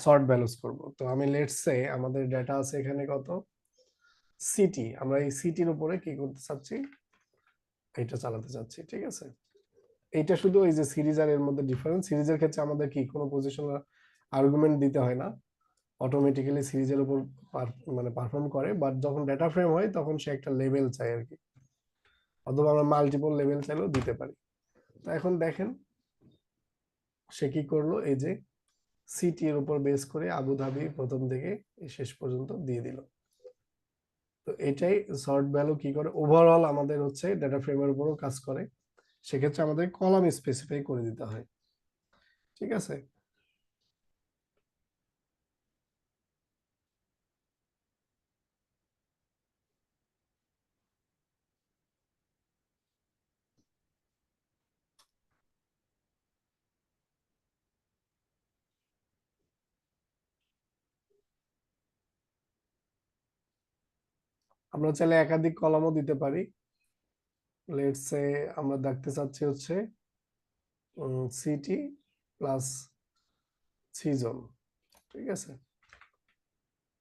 শর্ট ভ্যালুস করব। তো আমি লেটস সে আমাদের ডেটা আছে এখানে কত, সিটি, আমরা এই সিটির উপরে কি করতে চাচ্ছি, এটা চালাতে চাচ্ছি। ঠিক আছে, এইটা শুধু এই যে সিরিজ আর এর মধ্যে ডিফারেন্স, সিরিজের ক্ষেত্রে আমাদের কি কোনো পজিশনাল আর্গুমেন্ট দিতে হয় না, অটোমেটিক্যালি সিরিজের উপর মানে পারফর্ম করে। বাট যখন ডেটা ফ্রেম হয় তখন সে একটা লেভেল চাই আর কি, অথবা আমরা মাল্টিপল লেভেল চাইলেও দিতে পারি। তো এখন দেখেন সে কি করলো, এই যে সিটি এর উপর বেস করে আবুধাবি প্রথম থেকে শেষ পর্যন্ত দিয়ে দিল। তো এটাই শর্ট ভ্যালু কি করে, ওভারঅল আমাদের হচ্ছে ডেটা ফ্রেমের উপরও কাজ করে, সেক্ষেত্রে আমাদের কলাম স্পেসিফাই করে দিতে হয়। ঠিক আছে, আমরা চাইলে একাধিক কলামও দিতে পারি। লেটস সে আমরা দেখতে চাচ্ছি হচ্ছে সিটি প্লাস সিজন। ঠিক আছে,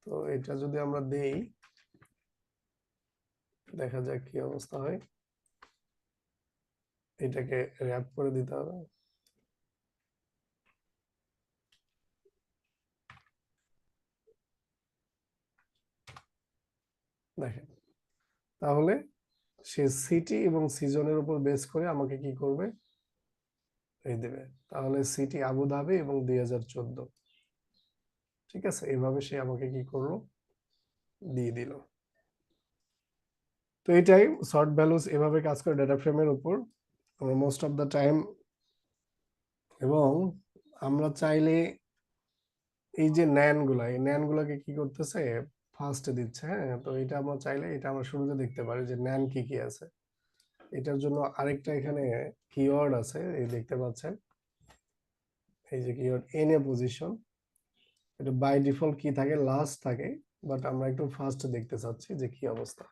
তো এটা যদি আমরা দেই দেখা যাক কি অবস্থা হয়। এটাকে র্যাপ করে দিতে হবে। দেখেন তাহলে সে সিটি এবং সিজনের উপর বেস করে আমাকে কি করবে, এই দেবে। তাহলে সিটি আবুধাবি এবং 2014। ঠিক আছে, এইভাবে সে আমাকে কি করলো, দিয়ে দিল। তো এটাই শর্ট ভ্যালুস এভাবে কাজ করে ডেটা ফ্রেমের উপর আমরা মোস্ট অফ দ্য টাইম। এবং আমরা চাইলে এই যে ন্যান গুলা, এই ন্যান গুলাকে কি করতেছে, ফার্স্টে দিচ্ছে। হ্যাঁ, তো এটা আমরা চাইলে এটা আমরা শুরুতে দেখতে পারি যে ন্যান কি কি আছে। এটার জন্য আরেকটা এখানে কিওয়ার্ড আছে, এই দেখতে পাচ্ছেন, এই যে কিওয়ার্ড এন এ পজিশন। এটা বাই ডিফল্ট কি থাকে, লাস্ট থাকে, বাট আমরা একটু ফার্স্ট দেখতে চাচ্ছি যে কি অবস্থা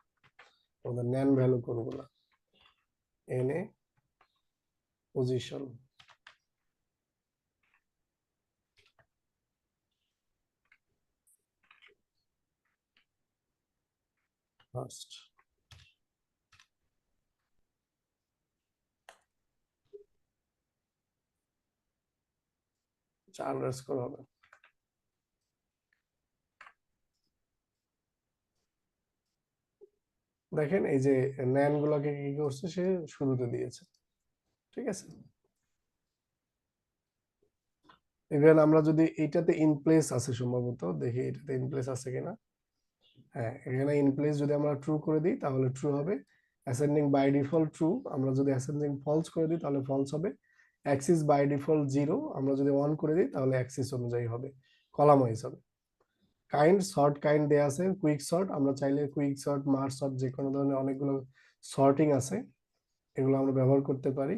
আমাদের ন্যান ভ্যালু কোনগুলা। N A position first, underscore হবে। দেখেন এই যে ন্যান গুলাকে কি করছে, সে শুরুতে দিয়েছে। ঠিক আছে, ইভেন আমরা যদি এইটাতে ইন প্লেস আছে সম্ভবত, দেখি এটাতে ইন প্লেস আছে কিনা। হ্যাঁ, এখানে ইন প্লেস যদি আমরা ট্রু করে দিই তাহলে ট্রু হবে। অ্যাসেন্ডিং বাই ডিফল্ট ট্রু, আমরা যদি অ্যাসেন্ডিং ফলস করে দিই তাহলে ফলস হবে। অ্যাক্সিস বাই ডিফল্ট 0, আমরা যদি 1 করে দিই তাহলে অ্যাক্সিস অনুযায়ী হবে, কলাম ওয়াইজ হবে। কাইন্ড সর্ট কাইন্ড দেয়া আছে, কুইক সর্ট, আমরা চাইলে কুইক সর্ট, মার্জ সর্ট, যে কোনো ধরনের অনেকগুলো সর্টিং আছে, এগুলো আমরা ব্যবহার করতে পারি।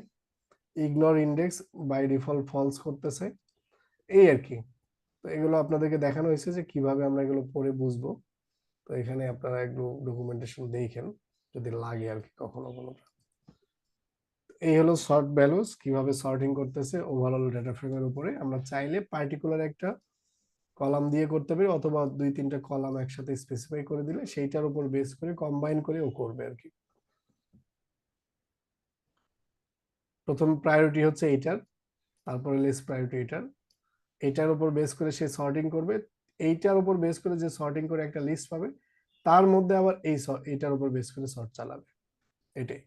Ignore index by default false করতেছে, এই আর কি। তো এগুলো আপনাদেরকে দেখানো হয়েছে যে কিভাবে আমরা এগুলো পড়ে বুঝবো। তো এখানে আপনারা একটু ডকুমেন্টেশন দেখেন যদি লাগে আর কি কখনো কোনো। এই হলো সর্ট ভ্যালুস, কিভাবে সর্টিং করতেছে ওভারঅল ডেটা ফ্রেমের উপরে। আমরা চাইলে পার্টিকুলার একটা কলাম দিয়ে করতে পারি, অথবা 2-3টা কলাম একসাথে স্পেসিফাই করে দিলে সেইটার উপর বেস করে কম্বাইন করে ও করবে আর কি। প্রথম প্রায়োরিটি হচ্ছে এইটার, তারপরে লেস প্রায়োরিটি এটার, এইটার উপর বেস করে সে সর্টিং করবে, এইটার উপর বেস করে যে সর্টিং করে একটা লিস্ট পাবে, তার মধ্যে আবার এইটার উপর বেস করে সর্ট চালাবে। এটাই।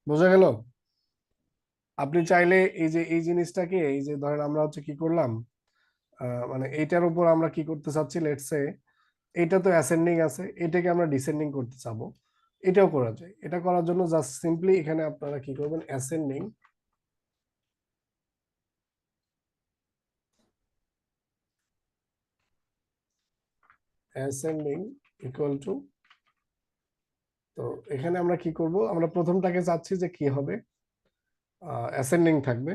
বোঝা গেল? আপনি চাইলে এই যে এই জিনিসটাকে, এই যে ধরেন আমরা হচ্ছে কি করলাম, মানে এইটার উপর আমরা কি করতে চাচ্ছি, লেটস সে এটা তো অ্যাসেন্ডিং আছে, এটাকে আমরা ডিসেন্ডিং করতে চাবো, এটাও করা যায়। এটা করার জন্য জাস্ট সিম্পলি এখানে আপনারা কি করবেন, অ্যাসেন্ডিং ইকুয়াল টু, তো এখানে আমরা কি করব, আমরা প্রথমটাকে চাচ্ছি যে কি হবে, অ্যাসেন্ডিং থাকবে,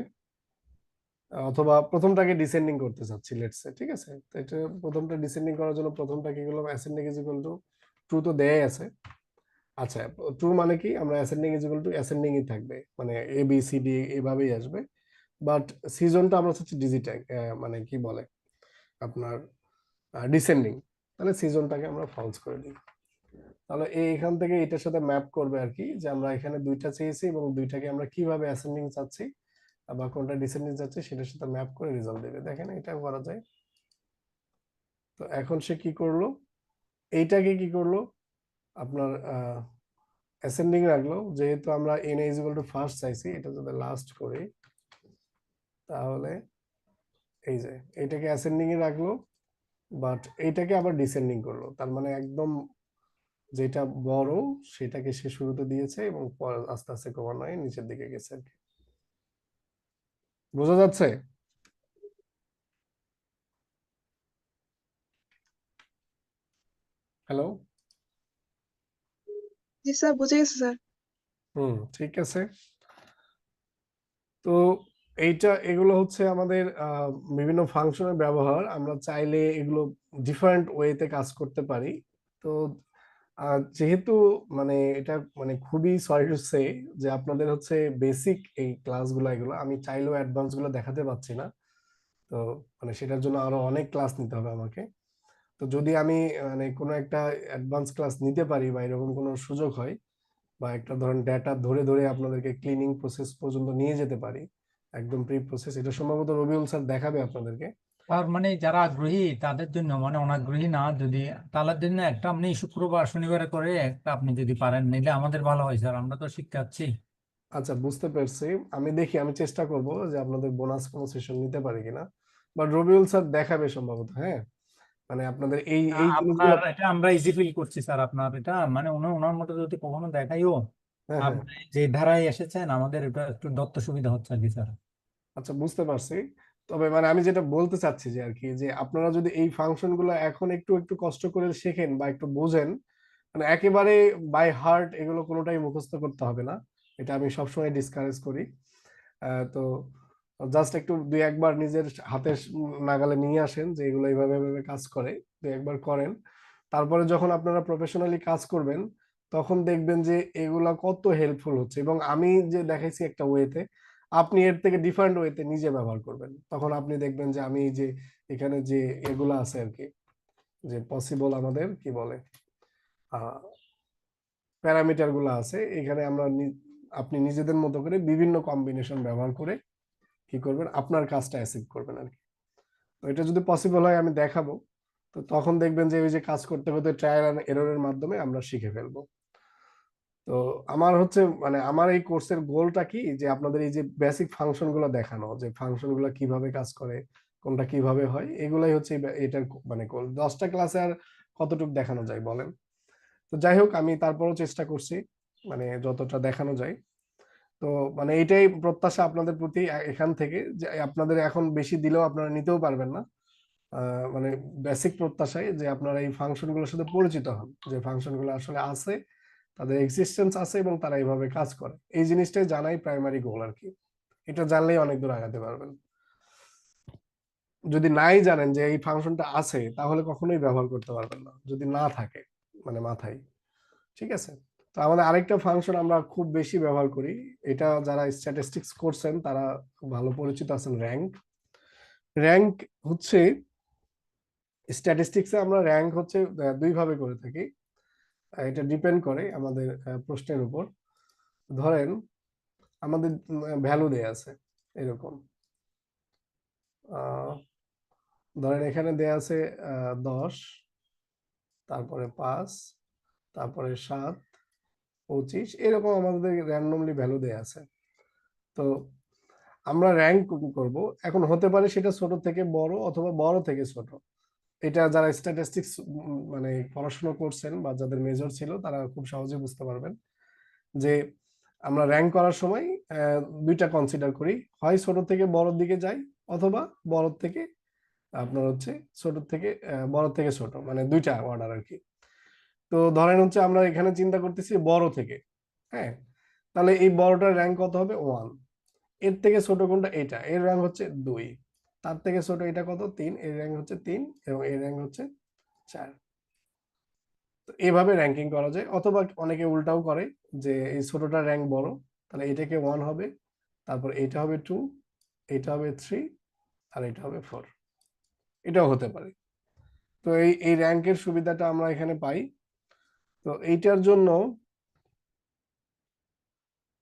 অথবা প্রথমটাকে ডিসেন্ডিং করতে চাচ্ছি লেটস সে, ঠিক আছে। তো এটা প্রথমটা ডিসেন্ডিং করার জন্য প্রথমটা কি করলাম, ascending is equal to true তো দেয়াই আছে। আচ্ছা, ট্রু মানে কি, আমরা ascending is equal to ascending ই থাকবে, মানে এ বি সি ডি এভাবেই আসবে। বাট সিজনটা আমরা চাচ্ছি ডিজিটাল, মানে কি বলে আপনার ডিসেন্ডিং, তাহলে সিজনটাকে আমরা ফলস করে দিই। তাহলে এখান থেকে এটার সাথে ম্যাপ করবে আর কি, যে আমরা এখানে দুইটা চেয়েছি এবং দুইটাকে আমরা কিভাবে অ্যাসেন্ডিং চাচ্ছি বা কোনটা ডিসেন্ডিং চাচ্ছি সেটার সাথে ম্যাপ করে রেজাল্ট দেবে। দেখেন এটা করা যায়। তো এখন সে কি করলো, এইটাকে কি করলো আপনার অ্যাসেন্ডিং রাখলো, যেহেতু আমরা n is equal two first চাইছি, এটা যদি লাস্ট করি তাহলে এই যে এটাকে অ্যাসেন্ডিং এ রাখলো, বাট এইটাকে আবার ডিসেন্ডিং করলো। তার মানে একদম যেটা বড় সেটাকে সে শুরুতে দিয়েছে এবং পরে আস্তে আস্তে ক্রমান্বয়ে নিচের দিকে গেছে আর কি। বোঝা যাচ্ছে? হ্যালো? জি স্যার, বুঝে গেছি স্যার। ঠিক আছে। তো এগুলো হচ্ছে আমাদের বিভিন্ন ফাংশনের ব্যবহার। আমরা চাইলে এগুলো ডিফারেন্ট ওয়েতে কাজ করতে পারি। তো যেহেতু মানে এটা মানে খুবই সরি টু সে যে আপনাদের হচ্ছে বেসিক এই ক্লাসগুলো, এগুলো আমি চাইলেও অ্যাডভান্স গুলো দেখাতে পাচ্ছি না। তো মানে সেটার জন্য আরো অনেক ক্লাস নিতে হবে আমাকে। তো যদি আমি মানে কোনো একটা অ্যাডভান্স ক্লাস নিতে পারি বা এরকম কোনো সুযোগ হয়, বা একটা ধরেন ডেটা ধরে ধরে আপনাদেরকে ক্লিনিং প্রসেস পর্যন্ত নিয়ে যেতে পারি, একদম প্রি প্রসেস, এটা সম্ভবত রবিউল স্যার দেখাবে আপনাদেরকে। তার মানে যারা আগ্রহী তাদের জন্য, মানে অনাগ্রহী না, যদি তাদের জন্য একটা আপনি শুক্রবার শনিবারে করে একটা আপনি যদি পারেন নিলে আমাদের ভালো হয় স্যার, আমরা তো শিক্ষার্থী। আচ্ছা, বুঝতে পারছি। আমি দেখি, আমি চেষ্টা করব যে আপনাদের বোনাস কোনো সেশন নিতে পারি কিনা, বাট রবিউল স্যার দেখাবে সম্ভবত। হ্যাঁ, মানে আপনাদের এই এই জিনিসগুলো। আপনার এটা আমরা ইজি ফিল করছি স্যার, আপনার এটা মানে ওনার মতো যদি কখনো দেখাইও, হ্যাঁ, হ্যাঁ, আপনি যে ধারায় এসেছেন আমাদের এটা একটু দত্ত সুবিধা হচ্ছে আর কি স্যার। আচ্ছা, বুঝতে পারছি। তবে মানে আমি যেটা বলতে চাচ্ছি যে আর কি, যে আপনারা যদি এই ফাংশনগুলো এখন একটু একটু কষ্ট করে শেখেন বা একটু বোঝেন, মানে একেবারে বাই হার্ট এগুলো কোনোটাই মুখস্থ করতে হবে না, এটা আমি সবসময় ডিসকারেজ করি। তো জাস্ট একটু দুই একবার নিজের হাতের নাগালে নিয়ে আসেন যে এগুলো এইভাবে এইভাবে কাজ করে, দুই একবার করেন। তারপরে যখন আপনারা প্রফেশনালি কাজ করবেন তখন দেখবেন যে এগুলা কত হেল্পফুল হচ্ছে, এবং আমি যে দেখাইছি একটা ওয়েতে, আপনি এর থেকে ডিফারেন্ট ওয়েতে নিজে ব্যবহার করবেন, তখন আপনি দেখবেন যে আমি যে এখানে যে এগুলা আছে আর কি, যে পসিবল আমাদের কি বলে প্যারামিটার গুলো আছে, এখানে আমরা আপনি নিজেদের মতো করে বিভিন্ন কম্বিনেশন ব্যবহার করে কি করবেন, আপনার কাজটা অ্যাচিভ করবেন আর কি। তো এটা যদি পসিবল হয় আমি দেখাবো। তো তখন দেখবেন যে ওই যে কাজ করতে করতে ট্রায়াল এন্ড এররের মাধ্যমে আমরা শিখে ফেলবো। তো আমার হচ্ছে মানে আমার এই কোর্সের গোলটা কি, যে আপনাদের এই যে বেসিক ফাংশন গুলো দেখানো, যে ফাংশন গুলো কিভাবে কাজ করে, কোনটা কিভাবে হয়, এগুলাই হচ্ছে এটার মানে গোল। 10টা ক্লাসে আর কতটুকু দেখানো যায় বলেন? তো যাই হোক, আমি তারপরও চেষ্টা করছি মানে যতটা দেখানো যায়। তো মানে এটাই প্রত্যাশা আপনাদের প্রতি এখান থেকে, যে আপনাদের এখন বেশি দিলেও আপনারা নিতেও পারবেন না। মানে বেসিক প্রত্যাশায় যে আপনারা এই ফাংশনগুলোর সাথে পরিচিত হন, যে ফাংশনগুলো আসলে আছে তাদের এক্সিস্টেন্স আছে এবং তারা এইভাবে কাজ করে, এই জিনিসটাই জানাই প্রাইমারি গোল আর কি। এটা জানলেই অনেক দূর আগাতে পারবেন। যদি নাই জানেন যে এই ফাংশনটা আছে, তাহলে কখনোই ব্যবহার করতে পারবেন না, যদি না থাকে মানে মাথায়। ঠিক আছে, তো আমাদের আরেকটা ফাংশন আমরা খুব বেশি ব্যবহার করি, এটা যারা স্ট্যাটিস্টিক্স করছেন তারা খুব ভালো পরিচিত আছেন, র্যাঙ্ক। র্যাঙ্ক হচ্ছে স্ট্যাটিস্টিক্সে আমরা র্যাঙ্ক হচ্ছে দুই ভাবে করে থাকি। এটা ডিপেন্ড করে আমাদের প্রশ্নের উপর। ধরেন আমাদের ভ্যালু দেয়া আছে এরকম, ধরেন এখানে দেয়া আছে 10, তারপরে 5, তারপরে 7, 25, এরকম আমাদের র্যান্ডমলি ভ্যালু দেয়া আছে। তো আমরা র্যাঙ্ক করব, এখন হতে পারে সেটা ছোট থেকে বড় অথবা বড় থেকে ছোট। এটা যারা স্ট্যাটিস্টিক্স মানে পড়াশোনা করছেন বা যাদের মেজর ছিল তারা খুব সহজে বুঝতে পারবেন যে আমরা র্যাঙ্ক করার সময় দুইটা কনসিডার করি, হয় ছোট থেকে বড়র দিকে যাই অথবা বড় থেকে আপনার হচ্ছে ছোট থেকে বড় থেকে ছোট, মানে দুইটা অর্ডার আর কি। তো ধরেন হচ্ছে আমরা এখানে চিন্তা করতেছি বড় থেকে, হ্যাঁ, তাহলে এই বড়টার র্যাঙ্ক কত হবে 1, এর থেকে ছোট কোনটা, এটা, এর র্যাঙ্ক হচ্ছে 2, তার থেকে ছোট এটা কত 3, এর র্যাঙ্ক হচ্ছে 3 এবং এর র্যাঙ্ক হচ্ছে 4। তো এইভাবে র্যাঙ্কিং করা যায়, অথবা অনেকে উল্টাও করে যে এই ছোটটার র্যাঙ্ক বড়, তাহলে এটাকে 1 হবে, তারপর এটা হবে 2, এটা হবে 3, আর এটা হবে 4, এটাও হতে পারে। তো এই র্যাঙ্কের সুবিধাটা আমরা এখানে পাই। তো এইটার জন্য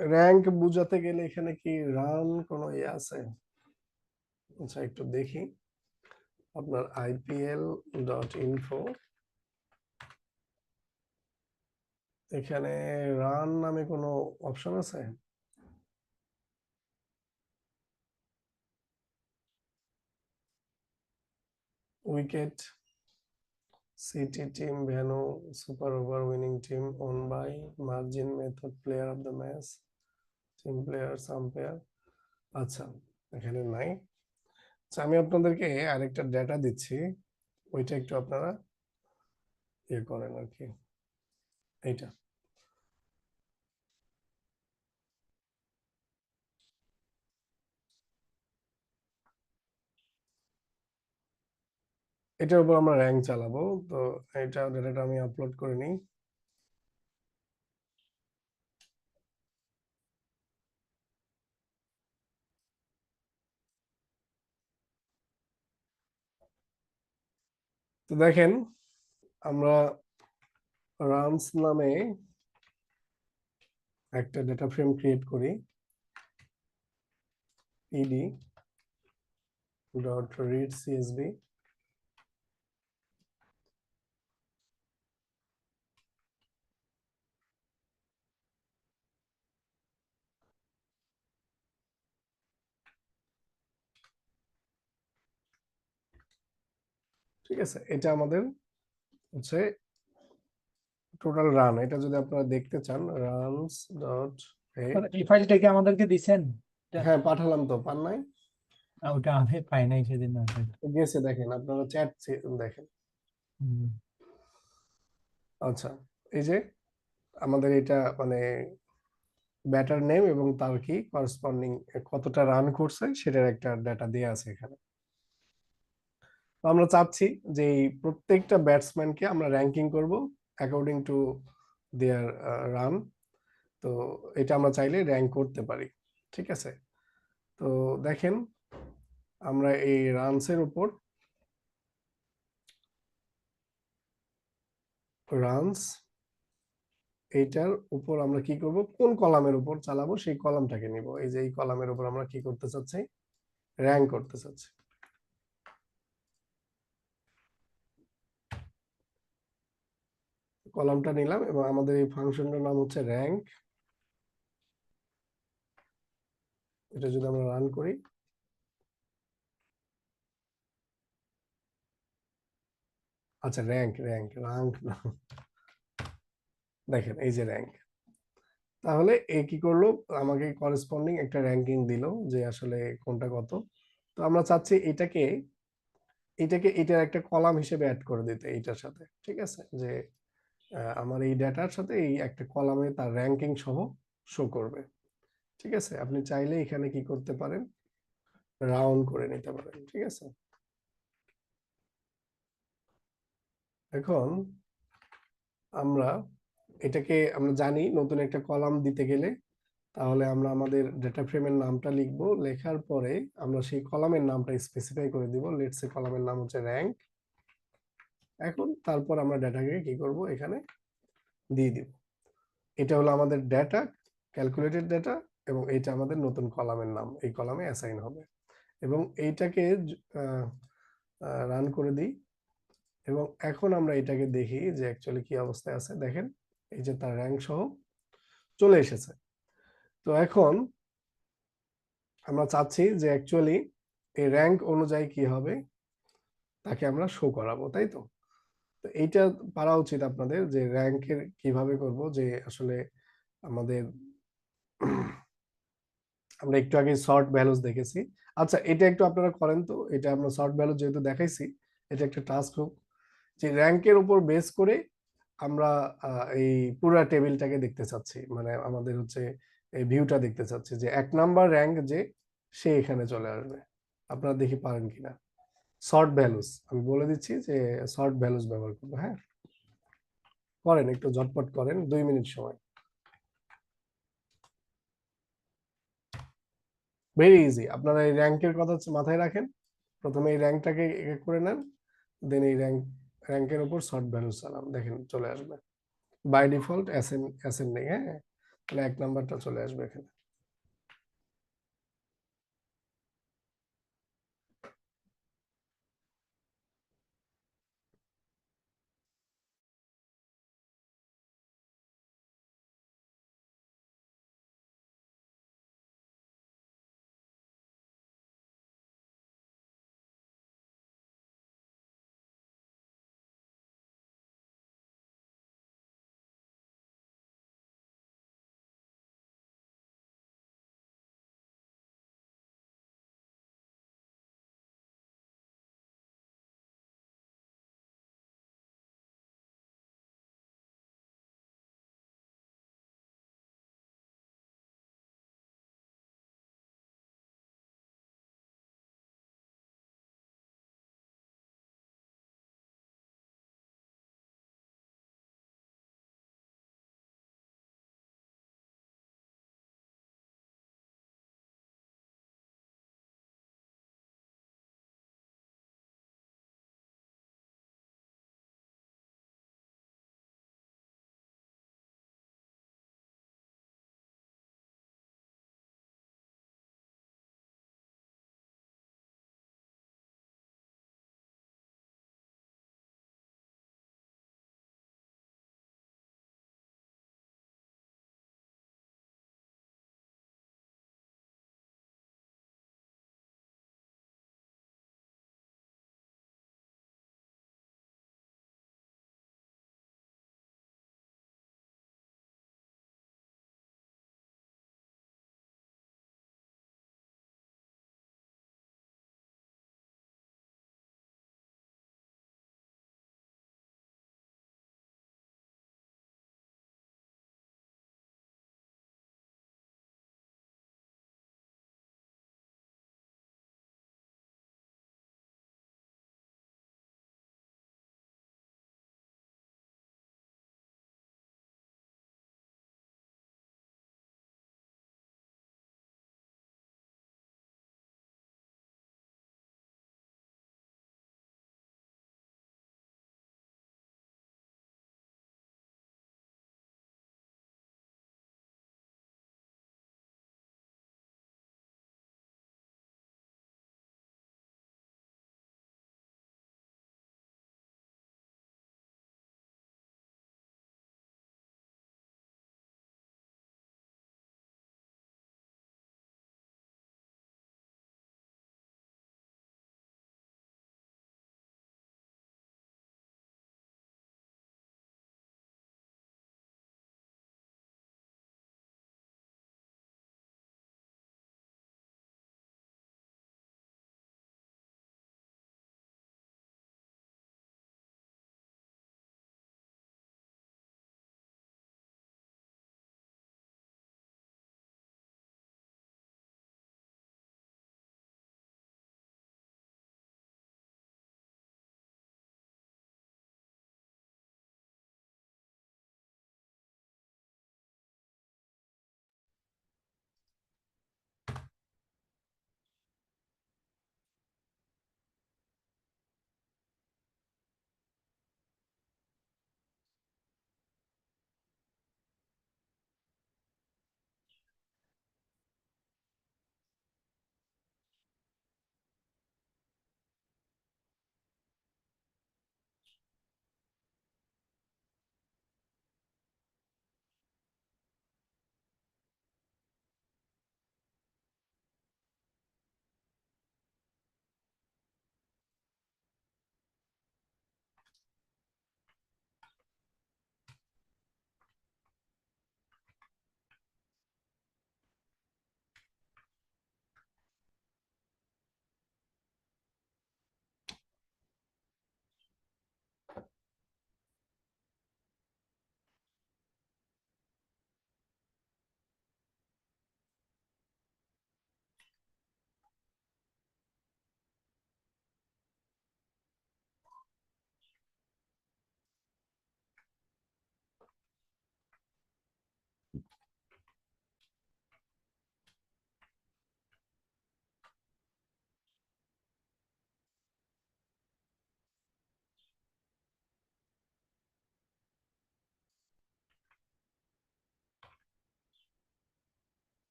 র্যাঙ্ক বোঝাতে গেলে এখানে কি রান কোনো ইয়ে আছে? আচ্ছা একটু দেখি, আপনার IPL.info, এখানে রান নামে কোনো অপশন আছে? Wicket, city team, venue, super over, winning team, won by, margin, method, player of the match, team players, umpire. আচ্ছা এখানে নাই। আচ্ছা আমি আপনাদেরকে আরেকটা ডেটা দিচ্ছি, ওইটা একটু আপনারা ইয়ে করেন আর কি। এইটা এটার উপর আমরা র্যাঙ্ক চালাবো। তো এটা ডেটাটা আমি আপলোড করে নিই। তো দেখেন আমরা রানস নামে একটা ডেটা ফ্রেম ক্রিয়েট করি, ed.read.csv। ঠিক আছে, এটা আমাদের হচ্ছে টোটাল রান। এটা যদি আপনারা দেখতে চান রানস ডট, এই ফাইলটা কি আমাদেরকে দিছেন? হ্যাঁ পাঠালাম, তো পান নাই? ওটা আমি পাই নাই সেদিন। গেছে, দেখেন আপনারা চ্যাট দেখেন। হুম। আচ্ছা এই যে আমাদের এটা মানে ব্যাটার নেম এবং তার কি করেসপন্ডিং কতটা রান করছে সেটার একটা ডাটা দিয়ে আছে এখানে। তো আমরা চাচ্ছি যে এই প্রত্যেকটা ব্যাটসম্যানকে আমরা র্যাঙ্কিং করব অ্যাকর্ডিং টু দেয়ার রান। তো এটা আমরা চাইলে র্যাঙ্ক করতে পারি। ঠিক আছে, তো দেখেন আমরা এই রানসের উপর রানস, এইটার উপর আমরা কি করব, কোন কলামের উপর চালাবো সেই কলামটাকে নিব। এই যে এই কলামের উপর আমরা কি করতে চাচ্ছি, র্যাঙ্ক করতে চাচ্ছি। কলামটা নিলাম এবং আমাদের এই ফাংশনটার নাম হচ্ছে র্যাঙ্ক। এটা যদি আমরা রান করি, আচ্ছা র্যাঙ্ক র্যাঙ্ক র্যাঙ্ক দেখেন এই যে র্যাঙ্ক। তাহলে এ কি করলো, আমাকে করেসপন্ডিং একটা র্যাঙ্কিং দিল যে আসলে কোনটা কত। তো আমরা চাচ্ছি এটাকে এটার একটা কলাম হিসেবে অ্যাড করে দিতে এইটার সাথে। ঠিক আছে, যে আমার এই ডেটার সাথে এই একটা কলামে তার র্যাঙ্কিং সহ শো করবে। ঠিক আছে, আপনি চাইলে এখানে কি করতে পারেন, রাউন্ড করে নিতে পারেন। ঠিক আছে, এখন আমরা আমরা জানি নতুন একটা কলাম দিতে গেলে তাহলে আমরা আমাদের ডেটা ফ্রেমের নামটা লিখবো, লেখার পরে আমরা সেই কলামের নামটা স্পেসিফাই করে দিব। লেটস সে কলামের নাম হচ্ছে র্যাঙ্ক। এখন তারপর আমরা ডেটাকে কি করব, এখানে দিয়ে দিব। এটা হলো আমাদের ডেটা, ক্যালকুলেটেড ডেটা, এবং এইটা আমাদের নতুন কলামের নাম, এই কলামে অ্যাসাইন হবে। এবং এইটাকে রান করে দিই, এবং এখন আমরা এটাকে দেখি যে অ্যাকচুয়ালি কি অবস্থায় আছে। দেখেন এই যে তার র্যাঙ্ক সহ চলে এসেছে। তো এখন আমরা চাচ্ছি যে অ্যাকচুয়ালি এই র্যাঙ্ক অনুযায়ী কি হবে তাকে আমরা শো করাবো, তাই তো? তো এইটা পারা উচিত আপনাদের, যে র্যাঙ্কের কিভাবে করব, যে আসলে আমাদের আমরা একটু আগে শর্ট ভ্যালুস দেখেছি। আচ্ছা, এটা একটু আপনারা করেন তো, এটা আমরা শর্ট ভ্যালু যেহেতু দেখাইছি, এটা একটা টাস্ক হোক যে র্যাঙ্কের উপর বেস করে আমরা এই পুরা টেবিলটাকে দেখতে চাচ্ছি, মানে আমাদের হচ্ছে এই ভিউটা দেখতে চাচ্ছি যে 1 নাম্বার র্যাঙ্ক যে সে এখানে চলে আসবে। আপনারা দেখি পারেন কিনা। শর্ট ভ্যালুস আমি বলে দিচ্ছি যে শর্ট ভ্যালুস ব্যবহার করবো। হ্যাঁ, করেন, একটু ঝটপট করেন, 2 মিনিট সময়। Very easy. আপনারা এই র্যাঙ্কের কথা মাথায় রাখেন, প্রথমে এই র্যাঙ্কটাকে এক করে নেন, দেন এই র্যাঙ্কের উপর শর্ট ভ্যালুস চালান, দেখেন চলে আসবে বাই ডিফল্ট অ্যাসেন্ডিং। হ্যাঁ, তাহলে 1 নাম্বারটা চলে আসবে এখানে।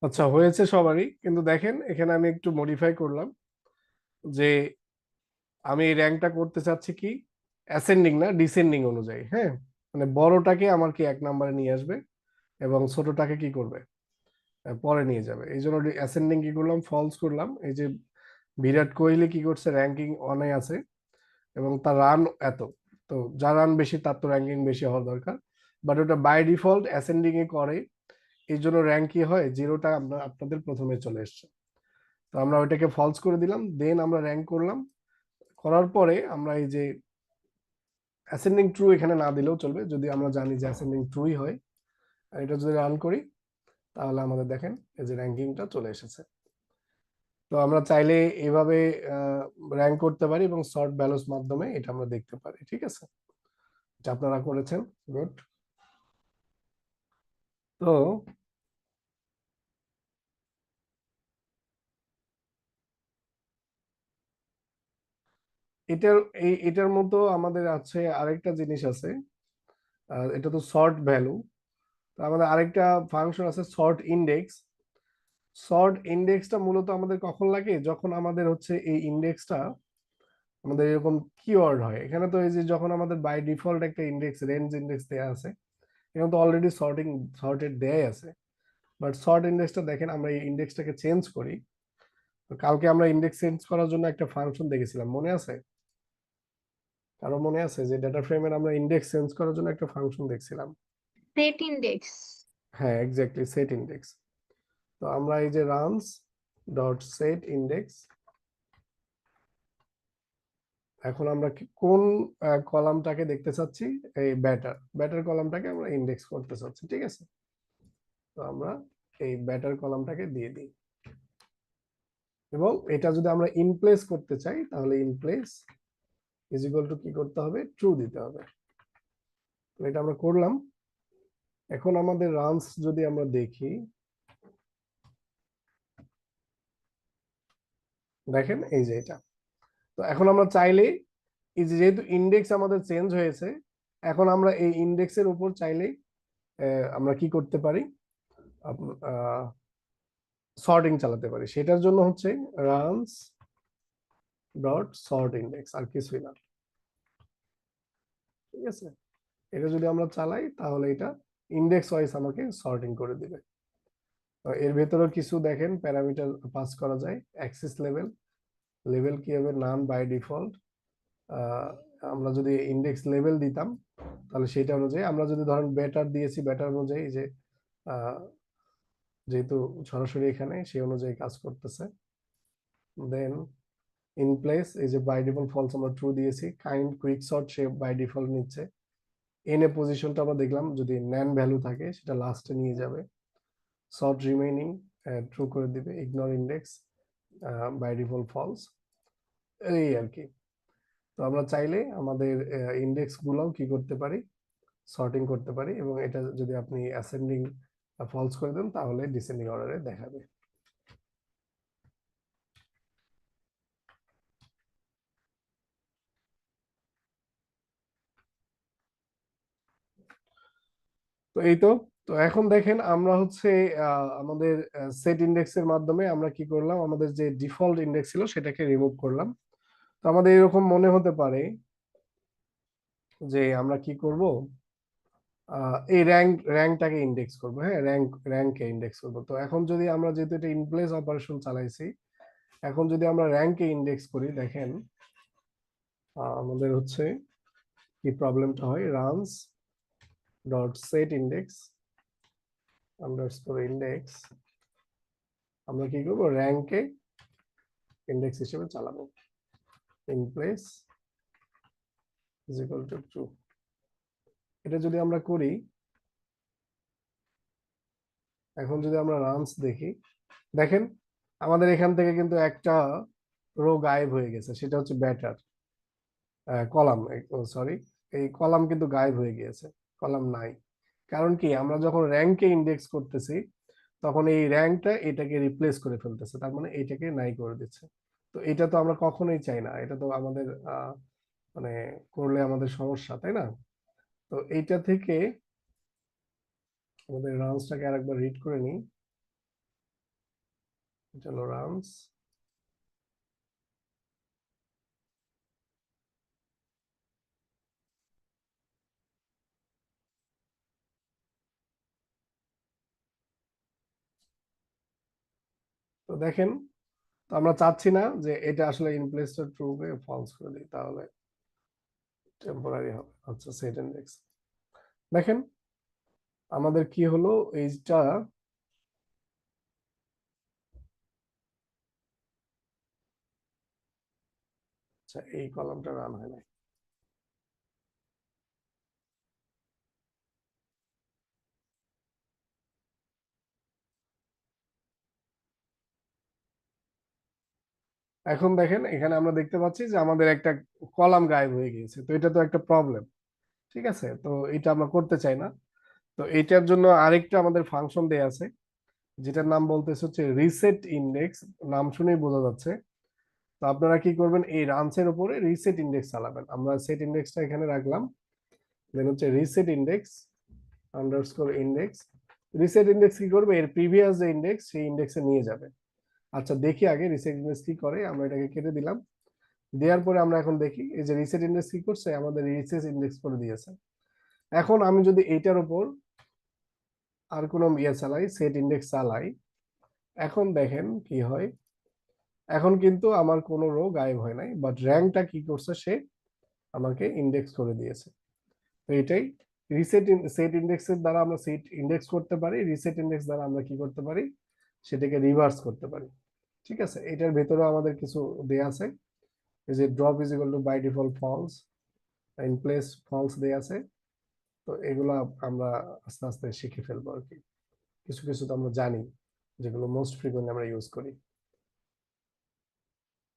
আচ্ছা, হয়েছে সবারই, কিন্তু দেখেন এখানে আমি একটু মডিফাই করলাম যে আমি এই র্যাঙ্কটা করতে চাচ্ছি কি অ্যাসেন্ডিং না ডিসেন্ডিং অনুযায়ী। হ্যাঁ, মানে বড়টাকে আমার কি 1 নম্বরে নিয়ে আসবে এবং ছোটটাকে কি করবে পরে নিয়ে যাবে। এই জন্য অ্যাসেন্ডিং কি করলাম, ফলস করলাম। এই যে বিরাট কোহলি কি করছে, র্যাঙ্কিং 1-এ আছে এবং তার রান এত, তো যার রান বেশি তার তো র্যাঙ্কিং বেশি হওয়ার দরকার, বাট ওটা বাই ডিফল্ট অ্যাসেন্ডিং এ করে। এই জন্য র্যাঙ্ক কি হয়, 0টা আপনাদের প্রথমে চলে এসছে। তো আমরা ওইটাকে ফলস করে দিলাম, দেন আমরা র্যাঙ্ক করলাম। করার পরে আমরা এই যে অ্যাসেন্ডিং ট্রু এখানে না দিলেও চলবে, যদি আমরা জানি যে অ্যাসেন্ডিং ট্রুই হয়। আর এটা যদি রান করি তাহলে আমাদের দেখেন এই যে র্যাঙ্কিংটা চলে এসেছে। তো আমরা চাইলে এভাবে র্যাঙ্ক করতে পারি এবং সর্ট ভ্যালুস মাধ্যমে এটা আমরা দেখতে পারি। ঠিক আছে, এটা আপনারা করেছেন, গুড। তো এটার মতো আমাদের আছে আরেকটা জিনিস আছে, এটা তো সর্ট ভ্যালু। তো আমাদের আরেকটা ফাংশন আছে সর্ট ইন্ডেক্স। সর্ট ইন্ডেক্সটা মূলত আমাদের কখন লাগে, যখন আমাদের হচ্ছে এই ইন্ডেক্সটা আমাদের এরকম কিওয়ার্ড হয়। এখানে তো এই যে যখন আমাদের বাই ডিফল্ট একটা ইন্ডেক্স রেঞ্জ ইন্ডেক্স দেয়া আছে, এখানে তো অলরেডি সর্টেড দেয়াই আছে। বাট সর্ট ইন্ডেক্সটা দেখেন, আমরা এই ইন্ডেক্সটাকে চেঞ্জ করি। তো কালকে আমরা ইন্ডেক্স চেঞ্জ করার জন্য একটা ফাংশন দেখেছিলাম, মনে আছে? কারো মনে আছে যে ডেটা ফ্রেমের আমরা ইন্ডেক্স চেঞ্জ করার জন্য একটা ফাংশন দেখছিলাম? Set index. হ্যাঁ, এক্স্যাক্টলি, সেট ইন্ডেক্স। তো আমরা এই যে রানস ডট সেট ইন্ডেক্স, এখন আমরা কোন কলামটাকে দেখতে চাচ্ছি, এই ব্যাটার কলামটাকে আমরা ইন্ডেক্স করতে চাচ্ছি। ঠিক আছে, তো আমরা এই ব্যাটার কলামটাকে দিয়ে দিই এবং এটা যদি আমরা ইনপ্লেস করতে চাই তাহলে ইনপ্লেস ইজ ইকুয়াল টু কি করতে হবে, ট্রু দিতে হবে। তো এটা আমরা করলাম। এখন আমাদের রানস যদি আমরা দেখি, দেখেন এই যে এটা। তো এখন আমরা চাইলে এই যে যেহেতু ইন্ডেক্স আমাদের চেঞ্জ হয়েছে, এখন আমরা এই ইন্ডেক্সের উপর চাইলেই আমরা কি করতে পারি, সর্টিং চালাতে পারি। সেটার জন্য হচ্ছে রানস ডট সর্ট ইন্ডেক্স, আর কিছুই না। ঠিক আছে, এটা যদি আমরা চালাই তাহলে এটা ইন্ডেক্স ওয়াইজ আমাকে সর্টিং করে দিবে। এর ভেতরে কিছু দেখেন প্যারামিটার পাস করা যায়, অ্যাক্সেস লেভেল, লেভেল কি হবে, নান বাই ডিফল্ট। আমরা যদি ইন্ডেক্স লেভেল দিতাম তাহলে সেটা অনুযায়ী, আমরা যদি ধরেন বেটার দিয়েছি, বেটার অনুযায়ী যে যেহেতু সরাসরি এখানে সেই অনুযায়ী কাজ করতেছে। দেন ইন প্লেস, এই যে বাই ডিফল্ট ফলস আমরা ট্রু দিয়েছি। কাইন্ড কুইক সর্ট সে বাই ডিফল্ট নিচ্ছে। এন এ পজিশনটা আমরা দেখলাম, যদি নেন ভ্যালু থাকে সেটা লাস্টে নিয়ে যাবে। সর্ট রিমেইনিং ট্রু করে দিবে। Ignore index by default false, এই আর কি। তো আমরা চাইলে আমাদের ইন্ডেক্স গুলাও কি করতে পারি, সর্টিং করতে পারি, এবং এটা যদি আপনি অ্যাসেন্ডিং ফলস করে দেন তাহলে ডিসেন্ডিং অর্ডারে দেখাবে। তো এই তো। তো এখন দেখেন আমরা হচ্ছে আমাদের সেট ইন্ডেক্সের মাধ্যমে আমরা কি করলাম, আমাদের যে ডিফল্ট ইন্ডেক্স ছিল সেটাকে রিমুভ করলাম। তো আমাদের এরকম মনে হতে পারে যে আমরা কি করব, এই র্যাঙ্কটাকে ইন্ডেক্স করব। হ্যাঁ, র্যাঙ্ককে ইন্ডেক্স করব। তো এখন যদি আমরা, যেহেতু এটা ইনপ্লেস অপারেশন চালাইছি, এখন যদি আমরা র্যাঙ্ককে ইন্ডেক্স করি, দেখেন আমাদের হচ্ছে কি প্রবলেমটা হয়, runs dot set index underscore index, আমরা কি করব, র্যাঙ্ককে ইন্ডেক্স হিসেবে চালাবো। In place is equal to true. এটা যদি আমরা করি, এখন যদি আমরা রানস দেখি, দেখেন আমাদের এখান থেকে কিন্তু একটা রো গায়েব হয়ে গেছে, সেটা হচ্ছে ব্যাটার কলাম, সরি, এই কলাম কিন্তু গায়েব হয়ে গিয়েছে, কলাম নাই। কারণ কি, আমরা যখন র্যাঙ্ককে ইন্ডেক্স করতেছি তখন এই র্যাঙ্কটা এটাকে রিপ্লেস করে ফেলতেছে, তার মানে এটাকে নাই করে দিচ্ছে। তো এটা তো আমরা কখনোই চাই না, এটা তো আমাদের মানে করলে আমাদের সমস্যা, তাই না? তো এইটা থেকে আমাদের রানসটাকে আরেকবার রিড করে নিই। এটা হলো রানস। তো দেখেন, তো আমরা চাচ্ছি না যে এটা আসলে ইন প্লেসটা ট্রু কে ফলস করে দিই, তাহলে টেম্পোরারি হবে। আচ্ছা, সেট ইন্ডেক্স দেখেন আমাদের কি হলো, এইটা আচ্ছা এই কলামটা রান হয় নাই। এখন দেখেন এখানে আমরা দেখতে পাচ্ছি যে আমাদের একটা কলাম গায়েব হয়ে গিয়েছে, তো এটা তো একটা প্রবলেম। ঠিক আছে, তো এটা আমরা করতে চাই না। তো এইটার জন্য আরেকটা আমাদের ফাংশন দেয়া আছে, যেটার নাম বলতেছে হচ্ছে রিসেট ইন্ডেক্স। নাম শুনেই বোঝা যাচ্ছে। তো আপনারা কি করবেন, এই রানসের উপরে রিসেট ইন্ডেক্স চালাবেন। আমরা সেট ইন্ডেক্সটা এখানে রাখলাম, দেন হচ্ছে reset index underscore index. Reset index কি করবে, এর প্রিভিয়াস যে ইন্ডেক্স সেই ইন্ডেক্সে নিয়ে যাবে। আচ্ছা দেখি আগে রিসেট ইন্ডেক্স কি করে, আমরা এটাকে কেটে দিলাম। দেওয়ার পরে আমরা এখন দেখি এই যে রিসেট ইন্ডেক্স কি করছে, আমাদের রিসেট ইন্ডেক্স করে দিয়েছে। এখন আমি যদি এইটার উপর আর কোনো ইয়ে চালাই, সেট ইন্ডেক্স চালাই, এখন দেখেন কি হয়। এখন কিন্তু আমার কোনো রো গায়েব হয় নাই, বাট র্যাঙ্কটা কি করছে, সে আমাকে ইন্ডেক্স করে দিয়েছে। তো এটাই রিসেট সেট ইন্ডেক্সের দ্বারা আমরা সেট ইন্ডেক্স করতে পারি, রিসেট ইন্ডেক্স দ্বারা আমরা কি করতে পারি, সেটাকে রিভার্স করতে পারি। ঠিক আছে, এটার ভেতরেও আমাদের কিছু দেয়া আছে, এই যে drop is equal to by default false, in place false দেয়া আছে। তো এগুলো আমরা আস্তে আস্তে শিখে ফেলবো আর কি। কিছু কিছু তো আমরা জানি, যেগুলো মোস্ট ফ্রিকোয়েন্টলি আমরা ইউজ করি।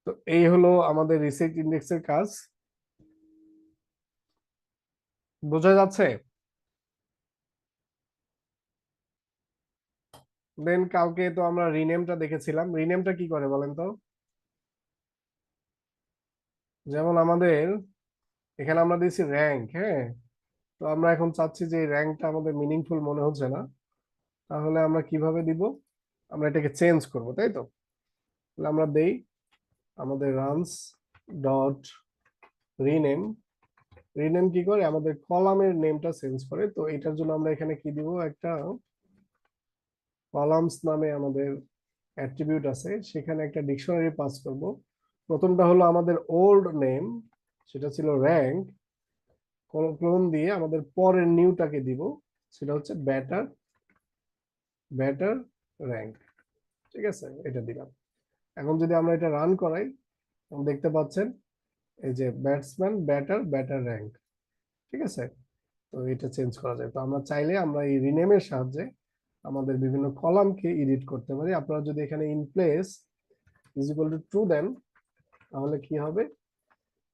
তো এই হলো আমাদের রিসেট ইন্ডেক্সের কাজ। বোঝা যাচ্ছে? দেন কালকে তো আমরা রিনেমটা দেখেছিলাম। রিনেমটা কি করে বলেন তো? যেমন আমাদের এখানে আমরা দিয়েছি র্যাঙ্ক, হ্যাঁ। তো আমরা এখন চাচ্ছি যে র্যাঙ্কটা আমাদের মিনিংফুল মনে হচ্ছে না, তাহলে আমরা কিভাবে দিব, আমরা এটাকে চেঞ্জ করব, তাই তো? তাহলে আমরা দেই আমাদের রানস ডট রিনেম। রিনেম কি করে, আমাদের কলামের নেমটা চেঞ্জ করে। তো এটার জন্য আমরা এখানে কি দিব, একটা কলামস নামে আমাদের অ্যাট্রিবিউট আছে, সেখানে একটা ডিকশনারি পাস করব। প্রথমটা হলো আমাদের ওল্ড নেম, সেটা ছিল র্যাঙ্ক, ক্লোন দিয়ে আমাদের পরের নিউটাকে দিব, সেটা হচ্ছে ব্যাটার ব্যাটার র্যাঙ্ক। ঠিক আছে, এটা দিলাম। এখন যদি আমরা এটা রান করাই, দেখতে পাচ্ছেন এই যে ব্যাটসম্যান ব্যাটার ব্যাটার র্যাঙ্ক। ঠিক আছে, তো এটা চেঞ্জ করা যায়। তো আমরা চাইলে আমরা এই রিনেমের সাহায্যে আমাদের বিভিন্ন কলামকে এডিট করতে পারি। আপনারা যদি এখানে in place is equal to true দেন, তাহলে কি হবে,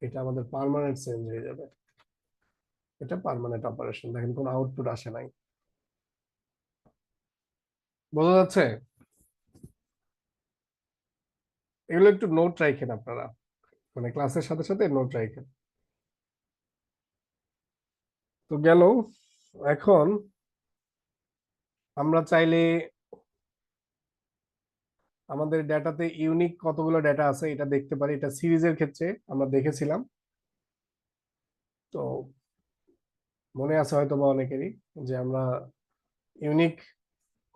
এটা আমাদের পার্মানেন্ট চেঞ্জ হয়ে যাবে। এটা পার্মানেন্ট অপারেশন। দেখেন কোনো আউটপুট আসে নাই। বোঝা যাচ্ছে? এগুলো একটু নোট রাখেন আপনারা, মানে ক্লাসের সাথে সাথে নোট রাখেন। তো গেল। এখন আমরা চাইলে আমাদের ডেটাতে ইউনিক কতগুলো ডেটা আছে এটা দেখতে পারি। এটা সিরিজের ক্ষেত্রে আমরা দেখেছিলাম, তো মনে আছে হয়তো বা অনেকেরই, যে আমরা ইউনিক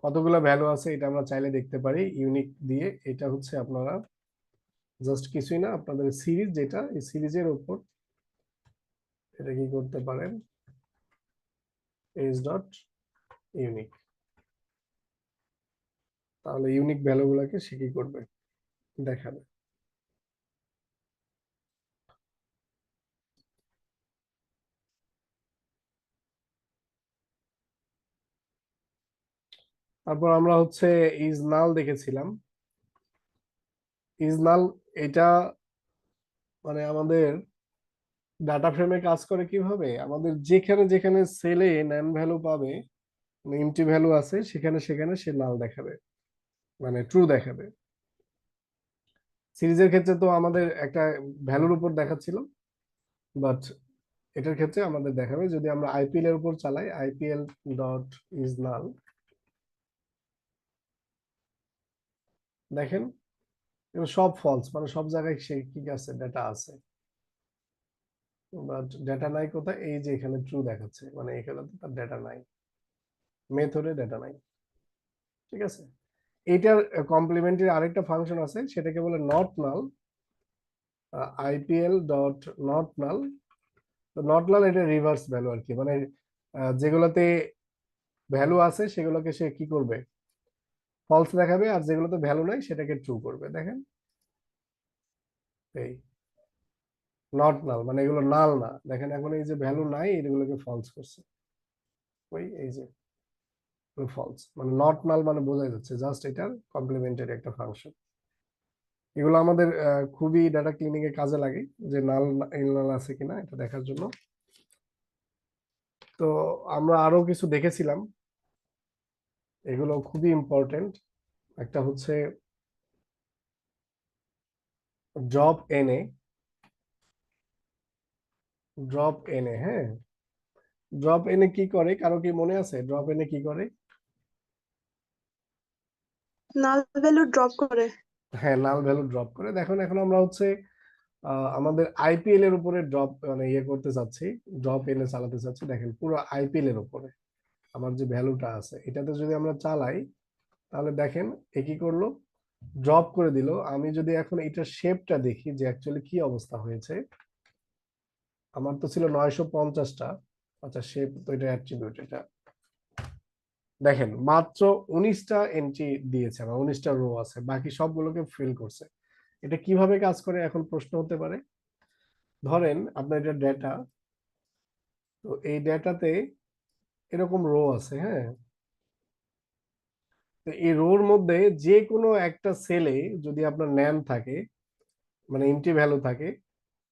কতগুলো ভ্যালু আছে এটা আমরা চাইলে দেখতে পারি ইউনিক দিয়ে। এটা হচ্ছে আপনারা জাস্ট কিছুই না, আপনাদের সিরিজ যেটা, এই সিরিজের উপর এটা কি করতে পারেন, এজ ডট ইউনিক। তাহলে ইউনিক ভ্যালু গুলাকে সে কি করবে, দেখাবে। তারপর আমরা হচ্ছে ইজ নাল দেখেছিলাম। ইজ নাল এটা মানে আমাদের ডাটা ফ্রেমে কাজ করে কিভাবে, আমাদের যেখানে যেখানে সেলে নান ভ্যালু পাবে, এমটি ভ্যালু আছে, সেখানে সেখানে সে নাল দেখাবে, মানে ট্রু দেখাবে। সিরিজের ক্ষেত্রে তো আমাদের একটা ভ্যালুর উপর দেখাচ্ছিল, বাট এটার ক্ষেত্রে আমাদের দেখাবে যদি আমরা আইপিএল এর উপর চালাই, আইপিএল ডট ইজ নাল, দেখেন এগুলো সব ফলস, মানে সব জায়গায় সে কি আছে, ডেটা আছে, বাট ডেটা নাই কোথায়, এই যে এখানে ট্রু দেখাচ্ছে, মানে এখানে তো তার ডেটা নাই, মেথডে ডেটা নাই। ঠিক আছে, এটার কমপ্লিমেন্টারি আরেকটা ফাংশন আছে, সেটাকে বলে not null, IPL dot not নাল। তো নট নাল এটা রিভার্স ভ্যালু আর কি, মানে যেগুলোতে ভ্যালু আছে সেগুলোকে সে কি করবে, ফলস দেখাবে, আর যেগুলোতে ভ্যালু নাই সেটাকে ট্রু করবে। দেখেন এই নট নাল মানে এগুলো নাল না, দেখেন এখন এই যে ভ্যালু নাই এগুলোকে ফলস করছে, ওই এই যে ফলস, মানে নট নাল মানে বোঝাই যাচ্ছে জাস্ট এটার কমপ্লিমেন্টারি একটা ফাংশন। এগুলো আমাদের খুবই ডাটা ক্লিনিং এ কাজে লাগে, যে নাল নাল আছে কিনা এটা দেখার জন্য। তো আমরা আরো কিছু দেখেছিলাম, এগুলো খুবই ইম্পর্টেন্ট। একটা হচ্ছে ড্রপ এনে, ড্রপ এনে, হ্যাঁ, ড্রপ এনে কি করে, কারো কি মনে আছে ড্রপ এনে কি করে? নাল ভ্যালু ড্রপ করে। হ্যাঁ, নাল ভ্যালু ড্রপ করে। দেখুন এখন আমরা হচ্ছে আমাদের আইপিএল এর উপরে ড্রপ মানে ইয়ে করতে চাচ্ছি, ড্রপ এনে চালাতে চাচ্ছি। দেখেন পুরো আইপিএল এর উপরে আমার যে ভ্যালুটা আছে এটাতে যদি আমরা চালাই, তাহলে দেখেন এ কি করলো, ড্রপ করে দিল। আমি যদি এখন এটার শেপটা দেখি যে অ্যাকচুয়ালি কি অবস্থা হয়েছে, আমার তো ছিল 950টা, আচ্ছা শেপ তো এটা অ্যাট্রিবিউট, এটা দেখেন মাত্র 19টা এন্ট্রি দিয়েছে, আমার 19টা রো আছে, বাকি সবগুলোকে ফিল করছে। এটা কিভাবে কাজ করে এখন প্রশ্ন হতে পারে। ধরেন আপনার এটা ডেটা, তো এই ডেটাতে এরকম রো আছে, হ্যাঁ, তো এই রোর মধ্যে যে কোনো একটা সেলে যদি আপনার নেম থাকে, মানে এন্ট্রি ভ্যালু থাকে,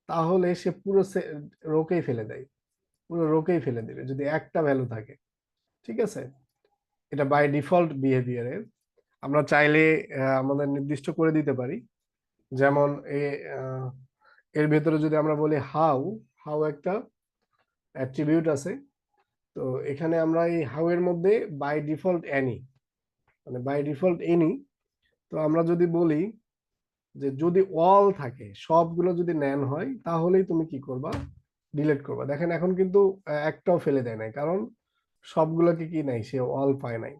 তাহলে সে পুরো রোকেই ফেলে দেয়, পুরো রোকেই ফেলে দিবে যদি একটা ভ্যালু থাকে। ঠিক আছে, এটা বাই ডিফল্ট বিহেভিয়ারের। আমরা চাইলে আমাদের নির্দিষ্ট করে দিতে পারি, যেমন এর ভেতরে যদি আমরা বলি হাউ, হাউ একটা অ্যাট্রিবিউট আছে, তো এখানে আমরা এই হাউ এর মধ্যে বাই ডিফল্ট এনি, মানে বাই ডিফল্ট এনি, তো আমরা যদি বলি যে যদি অল থাকে, সবগুলো যদি নেন হয়, তাহলেই তুমি কি করবা, ডিলিট করবা। দেখেন এখন কিন্তু একটাও ফেলে দেয় নাই, কারণ সবগুলোকে কি নাই, সে অল পায় নাই।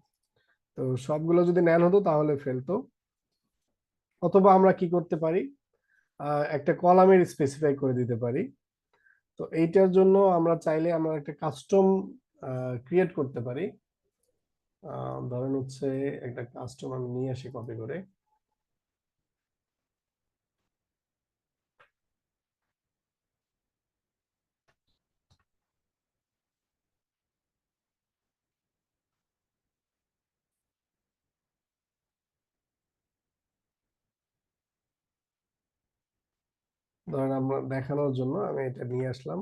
তো সবগুলো যদি নেন হতো তাহলে ফেলতো। অথবা আমরা কি করতে পারি, একটা কলামের স্পেসিফাই করে দিতে পারি। তো এইটার জন্য আমরা চাইলে আমরা একটা কাস্টম ক্রিয়েট করতে পারি। ধরেন হচ্ছে একটা কাস্টম আমি নিয়ে আসি কপি করে। ধরেন আমরা দেখানোর জন্য আমি এটা নিয়ে আসলাম,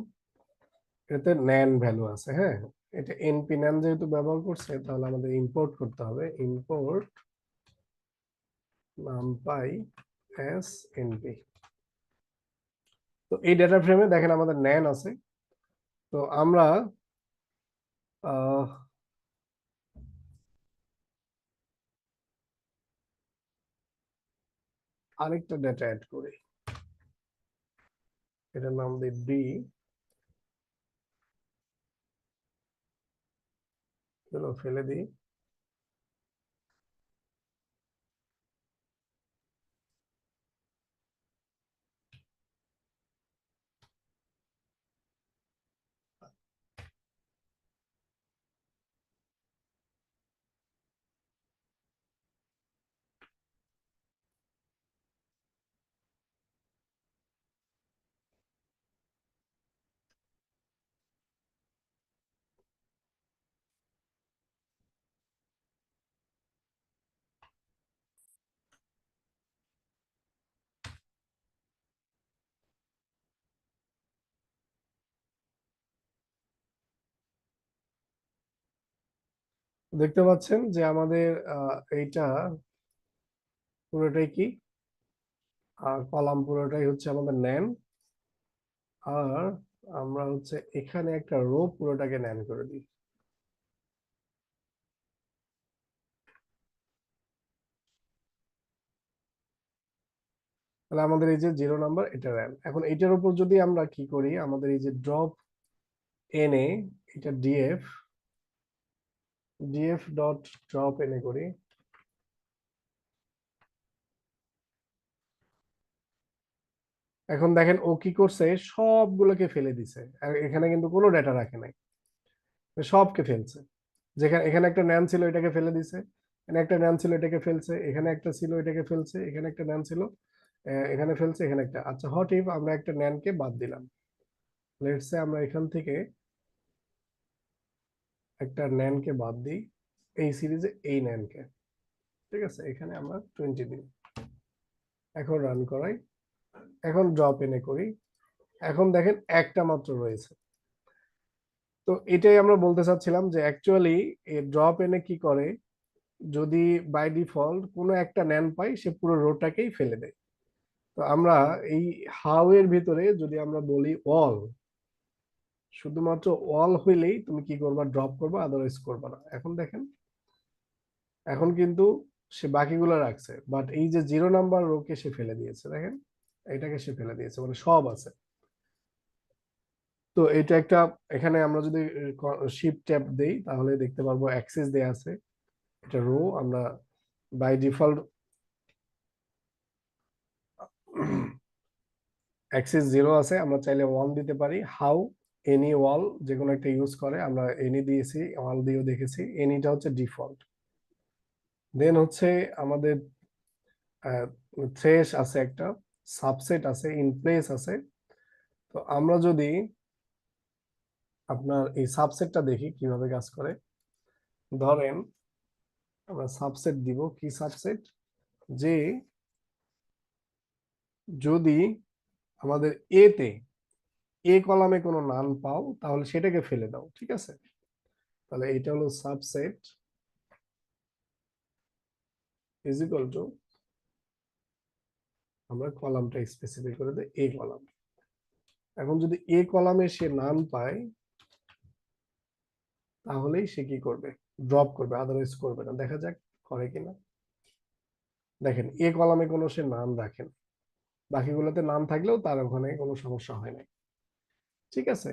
এটাতে ন্যান ভ্যালু আছে, হ্যাঁ, এটা এনপি ন্যান যেহেতু ব্যবহার করছে, তাহলে আমাদের ইম্পোর্ট করতে হবে, ইম্পোর্ট নামপাই এস এনপি। তো এই ডেটা ফ্রেমে দেখেন আমাদের ন্যান আছে। তো আমরা আরেকটা ডেটা অ্যাড করি, এটার নাম দিই ডি, চলো ফেলে দিই। দেখতে পাচ্ছেন যে আমাদের এইটা পুরোটাই কি, কলাম পুরোটাই হচ্ছে আমাদের নেন, আর আমরা হচ্ছে এখানে একটা রো পুরোটাকে নেন করে দিই। তাহলে আমাদের এই যে 0 নাম্বার এটা র্যান। এখন এটার উপর যদি আমরা কি করি, আমাদের এই যে ড্রপ এনে এটা df ডট ড্রপ এনে করি, এখন দেখেন ও কি করছে, সবগুলোকে ফেলে দিছে, আর এখানে কিন্তু কোনো ডেটা রাখে নাই, সবকে ফেলছে। যেখানে এখানে একটা ন্যান ছিল এটাকে ফেলে দিছে, এখানে একটা ন্যান ছিল এটাকে ফেলছে, এখানে একটা ছিল এটাকে ফেলছে, এখানে একটা ন্যান ছিল এখানে ফেলছে, এখানে একটা। আচ্ছা হোয়াট ইফ আমরা একটা ন্যানকে বাদ দিলাম, লেটস সে আমরা এখান থেকে একটা ন্যানকে বাদ দিই, এই সিরিজে এই ন্যানকে, ঠিক আছে, এখানে আমরা 20 দিই। এখন রান করাই, এখন ড্রপ এনে করি, এখন দেখেন একটা মাত্র রয়েছে। তো এটাই আমরা বলতে চাচ্ছিলাম যে অ্যাকচুয়ালি এই ড্রপ এনে কি করে, যদি বাই ডিফল্ট কোনো একটা ন্যান পাই সে পুরো রোটাকেই ফেলে দেয়। তো আমরা এই হাউ এর ভিতরে যদি আমরা বলি অল, শুধুমাত্র অল হইলেই তুমি কি করবা, ড্রপ করবা, আদারওয়াইজ করবা না। এখন দেখেন এখন কিন্তু সে বাকিগুলো রাখছে, বাট এই যে 0 নাম্বার রোকে সে ফেলে দিয়েছে, দেখেন এটাকে সে ফেলে দিয়েছে, মানে সব আছে। তো এটা একটা, এখানে আমরা যদি শিফট ট্যাব দেই তাহলে দেখতে পারবো অ্যাক্সেস দেয়া আছে, এটা রো, আমরা বাই ডিফল্ট অ্যাক্সেস 0 আছে, আমরা চাইলে 1 দিতে পারি। হাউ এনি ওয়াল যে কোনো একটা ইউজ করে, আমরা এনি দিয়েছি, ওয়াল দিয়েও দেখেছি, এনিটা হচ্ছে ডিফল্ট। দেন হচ্ছে আমাদের থ্রেশ আছে, একটা সাবসেট আছে, ইনপ্লেস আছে। তো আমরা যদি আপনার এই সাবসেটটা দেখি কিভাবে কাজ করে, ধরেন আমরা সাবসেট দিব, কি সাবসেট, যে যদি আমাদের এতে এ কলামে কোনো নান পাও তাহলে সেটাকে ফেলে দাও, ঠিক আছে। তাহলে এটা হলো সাবসেট ইজ ইকুয়াল টু, আমরা কলামটা স্পেসিফাই করে দেই এ কলাম। এখন যদি এ কলামে সে নান পায় তাহলেই সে কি করবে, ড্রপ করবে, আদারওয়াইজ করবে না। দেখা যাক করে কিনা। দেখেন এ কলামে কোনো সে নাম রাখেন, বাকিগুলোতে নাম থাকলেও তার ওখানে কোনো সমস্যা হয় না, ঠিক আছে।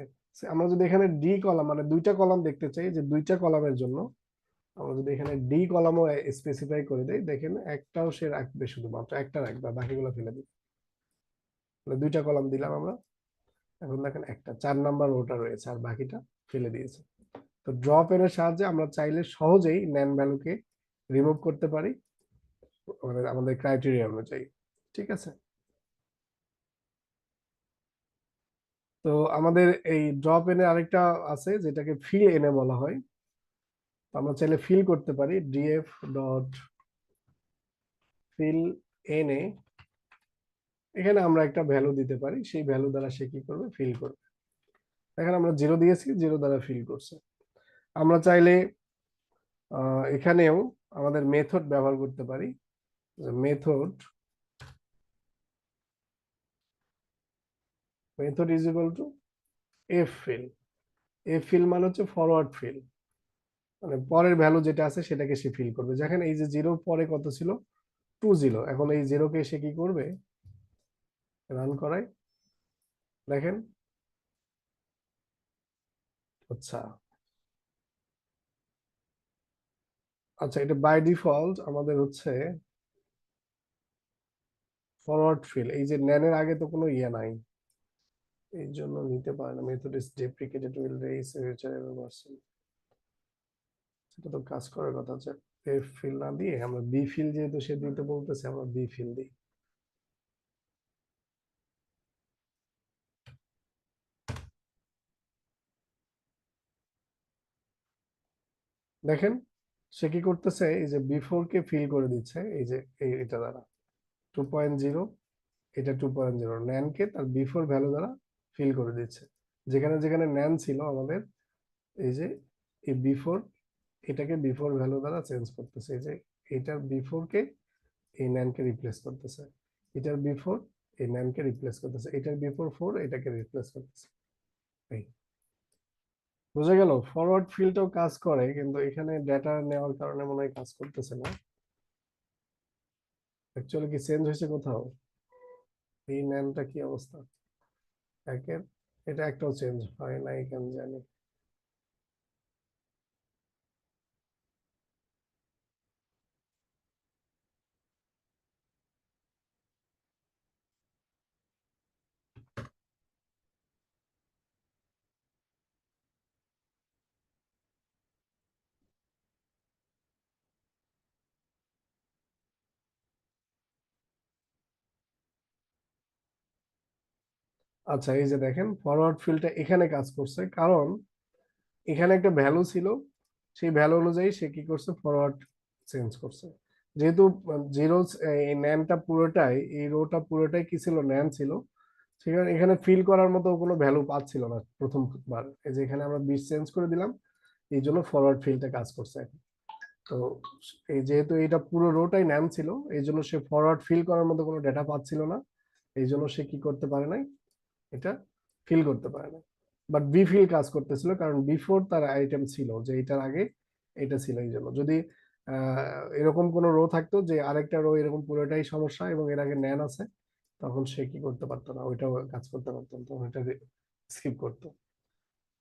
আমরা যদি এখানে ডি কলাম মানে দুইটা কলাম দেখতে চাই, যে দুইটা কলামের জন্য আমরা যদি এখানে ডি কলামও স্পেসিফাই করে দেই, দেখেন একটাও সে রাখবে, শুধুমাত্র একটা রাখবে, বাকিগুলো ফেলে দিবে। তাহলে দুইটা কলাম দিলাম আমরা, এখন দেখেন একটা 4 নাম্বার ওটা রয়েছে আর বাকিটা ফেলে দিয়েছে। তো ড্রপ এর সাহায্যে আমরা চাইলে সহজেই নেন ভ্যালুকে রিমুভ করতে পারি আমাদের ক্রাইটেরিয়া অনুযায়ী, ঠিক আছে। তো আমাদের এই ড্রপ এনে আরেকটা আছে যেটাকে ফিল এনে বলা হয়। আমরা চাইলে ফিল করতে পারি, ডিএফ ডট ফিল এনে, এখানে আমরা একটা ভ্যালু দিতে পারি, সেই ভ্যালু দ্বারা সে কি করবে, ফিল করবে। এখানে আমরা 0 দিয়েছি, 0 দ্বারা ফিল করছে। আমরা চাইলে এখানেও আমাদের মেথড ব্যবহার করতে পারি, method is equal to F fill. F fill মানে হচ্ছে ফরওয়ার্ড ফিল, মানে পরের ভ্যালু যেটা আছে সেটাকে সে ফিল করবে। যেখানে এই যে 0 পরে কত ছিল, 20, এখন এই 0 কে সে কি করবে, রান করাই, দেখেন। আচ্ছা আচ্ছা, এটা বাই ডিফল্ট আমাদের হচ্ছে ফরওয়ার্ড ফিল, এই যে ন্যানের আগে তো কোনো ইয়ে নাই, এই জন্য নিতে পারে না। Method is deprecated will raise future version, সেটা তো কাজ করার কথা। আছে এফ ফিল না দিয়ে আমরা বি ফিল, যেহেতু সে দিতে বলতেছে আমরা বি ফিল দিই। দেখেন সে কি করতেছে, এই যে বিফোর কে ফিল করে দিচ্ছে, এই যে এটা দ্বারা 2.0, এটা 2.0 ন্যান কে তার বিফোর ভ্যালু দ্বারা ফিল করে দিচ্ছে। যেখানে যেখানে ন্যান ছিল আমাদের, এই যে এই বিফোর, এটাকে বিফোর ভ্যালু দ্বারা চেঞ্জ করতেছে, এই যে এটার বিফোর কে এই ন্যান কে রিপ্লেস করতেছে, এটার বিফোর এই ন্যান কে রিপ্লেস করতেছে, এটার বিফোর 4 এটাকে রিপ্লেস করতেছে। এই বুঝা গেল, ফরওয়ার্ড ফিল্ডটাও কাজ করে, কিন্তু এখানে ডেটা নেওয়ার কারণে মনে হয় কাজ করতেছে না। অ্যাকচুয়ালি কি চেঞ্জ হয়েছে কোথাও? এই ন্যানটা কি অবস্থা? একের এটা একটাও চেঞ্জ হয় নাই কেন জানি। আচ্ছা, এই যে দেখেন ফরওয়ার্ড ফিল্ডটা এখানে কাজ করছে, কারণ এখানে একটা ভ্যালু ছিল, সেই ভ্যালু অনুযায়ী সে কি করছে, ফরওয়ার্ড চেঞ্জ করছে। যেহেতু জিরো, এই ন্যানটা পুরোটাই, এই রোটা পুরোটাই কি ছিল, ন্যান ছিল, সেখানে এখানে ফিল করার মতো কোনো ভ্যালু পাচ্ছিল না প্রথমবার। এই যে এখানে আমরা 20 চেঞ্জ করে দিলাম, এই জন্য ফরওয়ার্ড ফিল্ডটা কাজ করছে এখন। তো এই যেহেতু এটা পুরো রোটাই ন্যান ছিল, এই জন্য সে ফরওয়ার্ড ফিল করার মতো কোনো ডেটা পাচ্ছিল না, এই জন্য সে কি করতে পারে নাই, এটা ফিল করতে পারে না। বাট বি ফিল কাজ করতেছিল, কারণ বিফোর তার আইটেম ছিল, যে এটার আগে এটা ছিল। এই জন্য যদি এরকম কোনো রো থাকতো যে আরেকটা রো এরকম পুরোটাই সমস্যা এবং এর আগে ন্যান আছে, তখন সে কি করতে পারতো না, ওইটাও কাজ করতে পারতো না, তখন এটা স্কিপ করতো।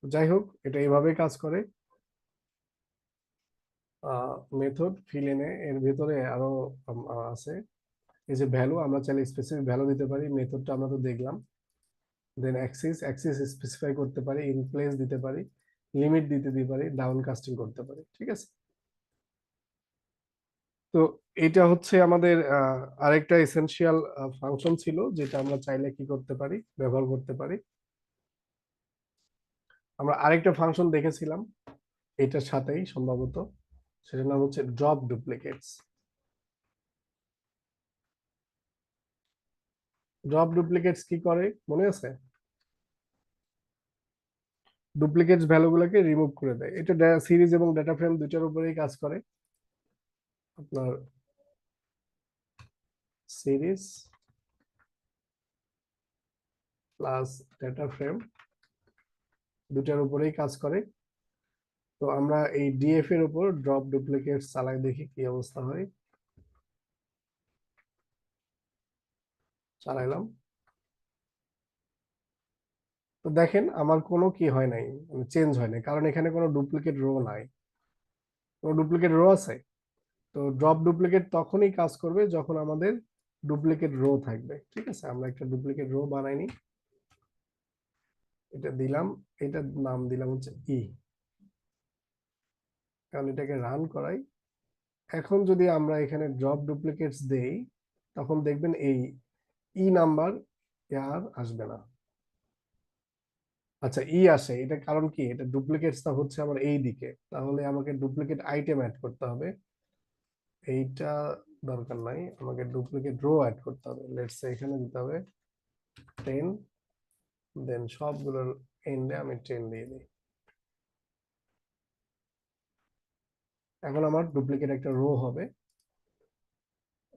যাই হোক, এটা এইভাবেই কাজ করে। মেথড ফিল এনে এর ভেতরে আরো আছে। এই যে ভ্যালু, আমরা চাইলে স্পেসিফিক ভ্যালু দিতে পারি, মেথডটা আমরা তো দেখলাম। দেন অ্যাক্সিস স্পেসিফাই করতে পারি, ইন প্লেস দিতে পারি, লিমিট দিতে পারি, ডাউন কাস্টিং করতে পারি, ঠিক আছে। তো এটা হচ্ছে আমাদের আরেকটা এসেনশিয়াল ফাংশন ছিল, যেটা আমরা চাইলে কি করতে পারি, ব্যবহার করতে পারি। আমরা আরেকটা ফাংশন দেখেছিলাম এটার সাথেই সম্ভবত, সেটার নাম হচ্ছে ড্রপ ডুপ্লিকেটস। ড্রপ ডুপ্লিকেটস কি করে মনে আছে? ডুপ্লিকেটস ভ্যালুগুলোকে রিমুভ করে দেয়। এটা সিরিজ এবং ডেটা ফ্রেম দুইটার উপরেই কাজ করে। আপনার সিরিজ প্লাস ডেটা ফ্রেম দুটার উপরেই কাজ করে। তো আমরা এই ডিএফ এর উপর ড্রপ ডুপ্লিকেট চালাই, দেখি কি অবস্থা হয়। চালাইলাম, তো দেখেন আমার কোনো কি হয় নাই, মানে চেঞ্জ হয় নাই, কারণ এখানে কোনো ডুপ্লিকেট রো নাই। কোনো ডুপ্লিকেট রো আছে? তো ড্রপ ডুপ্লিকেট তখনই কাজ করবে যখন আমাদের ডুপ্লিকেট রো থাকবে, ঠিক আছে। আমরা একটা ডুপ্লিকেট রো বানাইনি, এটা দিলাম, এটার নাম দিলাম হচ্ছে ই, কারণ এটাকে রান করাই। এখন যদি আমরা এখানে ড্রপ ডুপ্লিকেটস দেই, তখন দেখবেন এই ই নাম্বার আর আসবে না। আচ্ছা, ই আসে, এটা কারণ কি, এটা ডুপ্লিকেটসটা হচ্ছে আমার এই দিকে, তাহলে আমাকে ডুপ্লিকেট আইটেম অ্যাড করতে হবে। এইটা দরকার নাই, আমাকে ডুপ্লিকেট রো অ্যাড করতে হবে। লেটস সে এখানে দিতে হবে 10, দেন সবগুলোর এন্ডে আমি 10 দিয়ে দিই। এখন আমার ডুপ্লিকেট একটা রো হবে।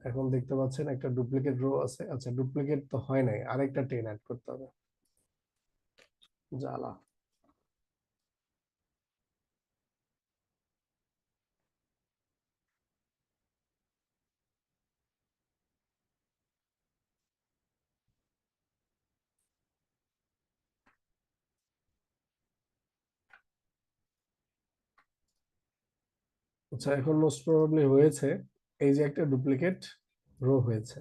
এখন দেখতে পাচ্ছেন একটা ডুপ্লিকেট রো আছে। আচ্ছা, ডুপ্লিকেট তো হয় নাই, আরেকটা 10 অ্যাড করতে হবে। জ্বালা। আচ্ছা, এখন মোস্ট প্রবাবলি হয়েছে, এই যে একটা ডুপ্লিকেট রো হয়েছে।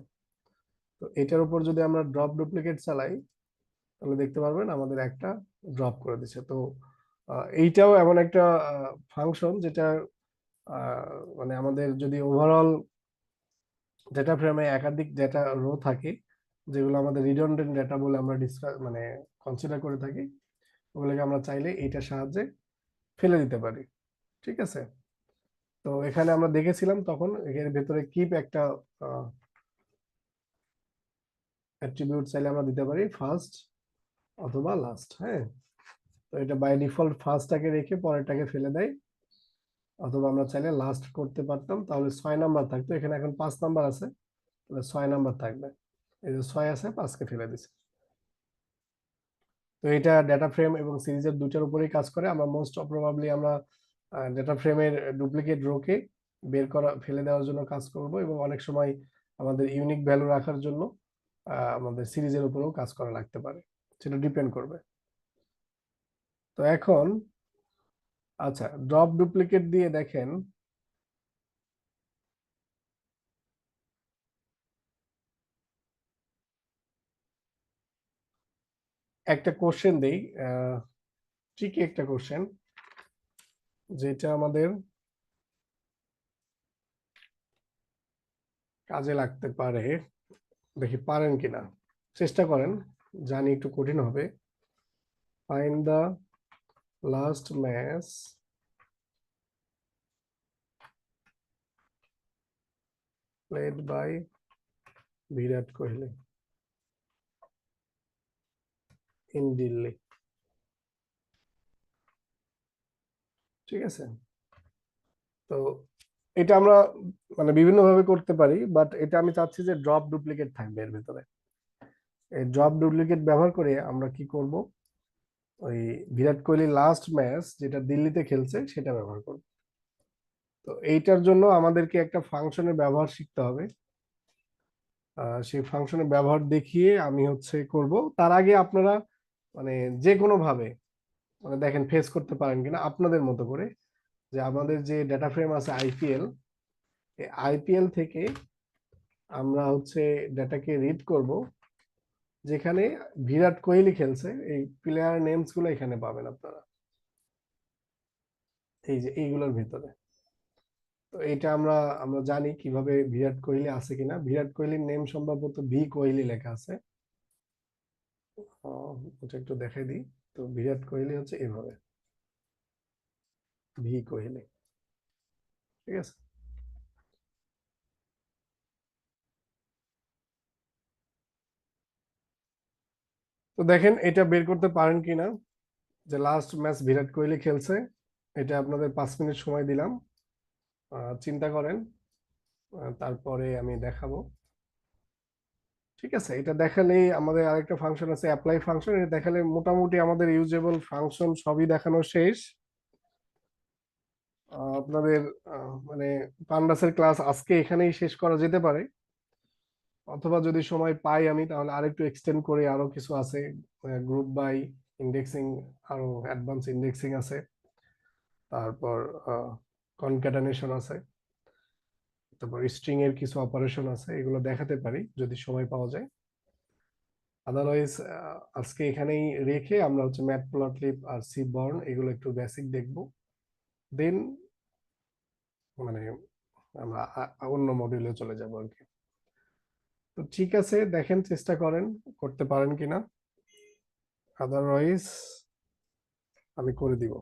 তো এটার উপর যদি আমরা ড্রপ ডুপ্লিকেট চালাই, তাহলে দেখতে পারবেন আমাদের একটা ড্রপ করে দিচ্ছে। তো এইটাও এমন একটা ফাংশন যেটা মানে আমাদের যদি ওভারঅল ডেটা ফ্রেমে একাধিক ডেটা রো থাকে, যেগুলো আমাদের রিডন্ডেন্ট ডেটা বলে আমরা ডিসকাস মানে কনসিডার করে থাকি, ওগুলোকে আমরা চাইলে এইটার সাহায্যে ফেলে দিতে পারি, ঠিক আছে। তো এখানে আমরা দেখেছিলাম তখন এর ভেতরে কিপ একটা অ্যাট্রিবিউট চাইলে আমরা দিতে পারি ফার্স্ট অথবা লাস্ট, হ্যাঁ। তো এটা বাই ডিফল্ট ফার্স্টটাকে রেখে পরেরটাকে ফেলে দেয়, অথবা আমরা চাইলে লাস্ট করতে পারতাম, তাহলে 6 নাম্বার থাকতো। এখানে এখন 5 নাম্বার আছে, তাহলে 6 নাম্বার থাকবে। এই যে 6 আছে, 5কে ফেলে দিছে। তো এটা ডেটা ফ্রেম এবং সিরিজের দুটার উপরেই কাজ করে। আমরা মোস্ট প্রবাবলি আমরা ডেটা ফ্রেমের ডুপ্লিকেট রোকে বের করা, ফেলে দেওয়ার জন্য কাজ করব, এবং অনেক সময় আমাদের ইউনিক ভ্যালু রাখার জন্য আমাদের সিরিজের উপরেও কাজ করা লাগতে পারে, সেটা ডিপেন্ড করবে। তো এখন আচ্ছা, ড্রপ ডুপ্লিকেট দিয়ে দেখেন একটা কোশ্চেন দেই, ট্রিকি একটা কোশ্চেন যেটা আমাদের কাজে লাগতে পারে, দেখি পারেন কিনা, চেষ্টা করেন, জানি একটু কঠিন হবে। Find the last match played by Virat Kohli in Delhi. ঠিক আছে, তো এটা আমরা মানে বিভিন্ন ভাবে করতে পারি, বাট এটা আমি চাচ্ছি যে ড্রপ ডুপ্লিকেট থাকবে এর ভিতরে। এই ড্রপ ডুপ্লিকেট ব্যবহার করে আমরা কি করব, ওই বিরাট কোহলি লাস্ট ম্যাচ যেটা দিল্লিতে খেলছে সেটা ব্যবহার করব। তো এইটার জন্য আমাদেরকে একটা ফাংশনের ব্যবহার শিখতে হবে। সেই ফাংশনের ব্যবহার দেখিয়ে আমি করব। তার আগে আপনারা মানে যে কোনো ভাবে মানে দেখেন ফেস করতে পারেন কিনা আপনাদের মতো করে, যে আমাদের যে ডেটা ফ্রেম আছে আইপিএল, এই আইপিএল থেকে আমরা ডেটাকে রিড করব, যেখানে বিরাট কোহলি খেলছে, এই প্লেয়ার নেমস গুলো এখানে পাবেন আপনারা, এই যে এইগুলোর ভিতরে। তো এটা আমরা আমরা জানি কিভাবে বিরাট কোহলি আছে কিনা। বিরাট কোহলির নেম সম্ভবত ভি কোহলি লেখা আছে, ওটা একটু দেখাই দিই। তো বিরাট কোহলি এভাবে ভি কোহলি, ঠিক আছে। তো দেখেন এটা বের করতে পারেন কিনা, যে লাস্ট ম্যাচ বিরাট কোহলি খেলছে। এটা আপনাদের 5 মিনিট সময় দিলাম, চিন্তা করেন, তারপরে আমি দেখাবো। ঠিক আছে, এটা দেখালেই আমাদের আরেকটা ফাংশন আছে অ্যাপ্লাই ফাংশন, এটা দেখালে মোটামুটি আমাদের ইউজেবল ফাংশন সবই দেখানো শেষ। আপনাদের মানে পান্ডাসের ক্লাস আজকে এখানেই শেষ করা যেতে পারে, অথবা যদি সময় পাই আমি তাহলে আরেকটু এক্সটেন্ড করে আরো কিছু আছে, গ্রুপ বাই ইন্ডেক্সিং, আরো অ্যাডভান্স ইন্ডেক্সিং আছে, তারপর কনক্যাটেনেশন আছে, তারপর স্ট্রিং এর কিছু অপারেশন আছে, এগুলো দেখাতে পারি যদি সময় পাওয়া যায়। আদারওয়াইজ আজকে এখানেই রেখে আমরা ম্যাটপ্লটলিব আর সি বর্ন এগুলো একটু বেসিক দেখবো, দেন মানে আমরা অন্য মডিউলে চলে যাবো আর কি। তো ঠিক আছে, দেখেন চেষ্টা করেন করতে পারেন কিনা, আদারওয়াইজ আমি করে দিব।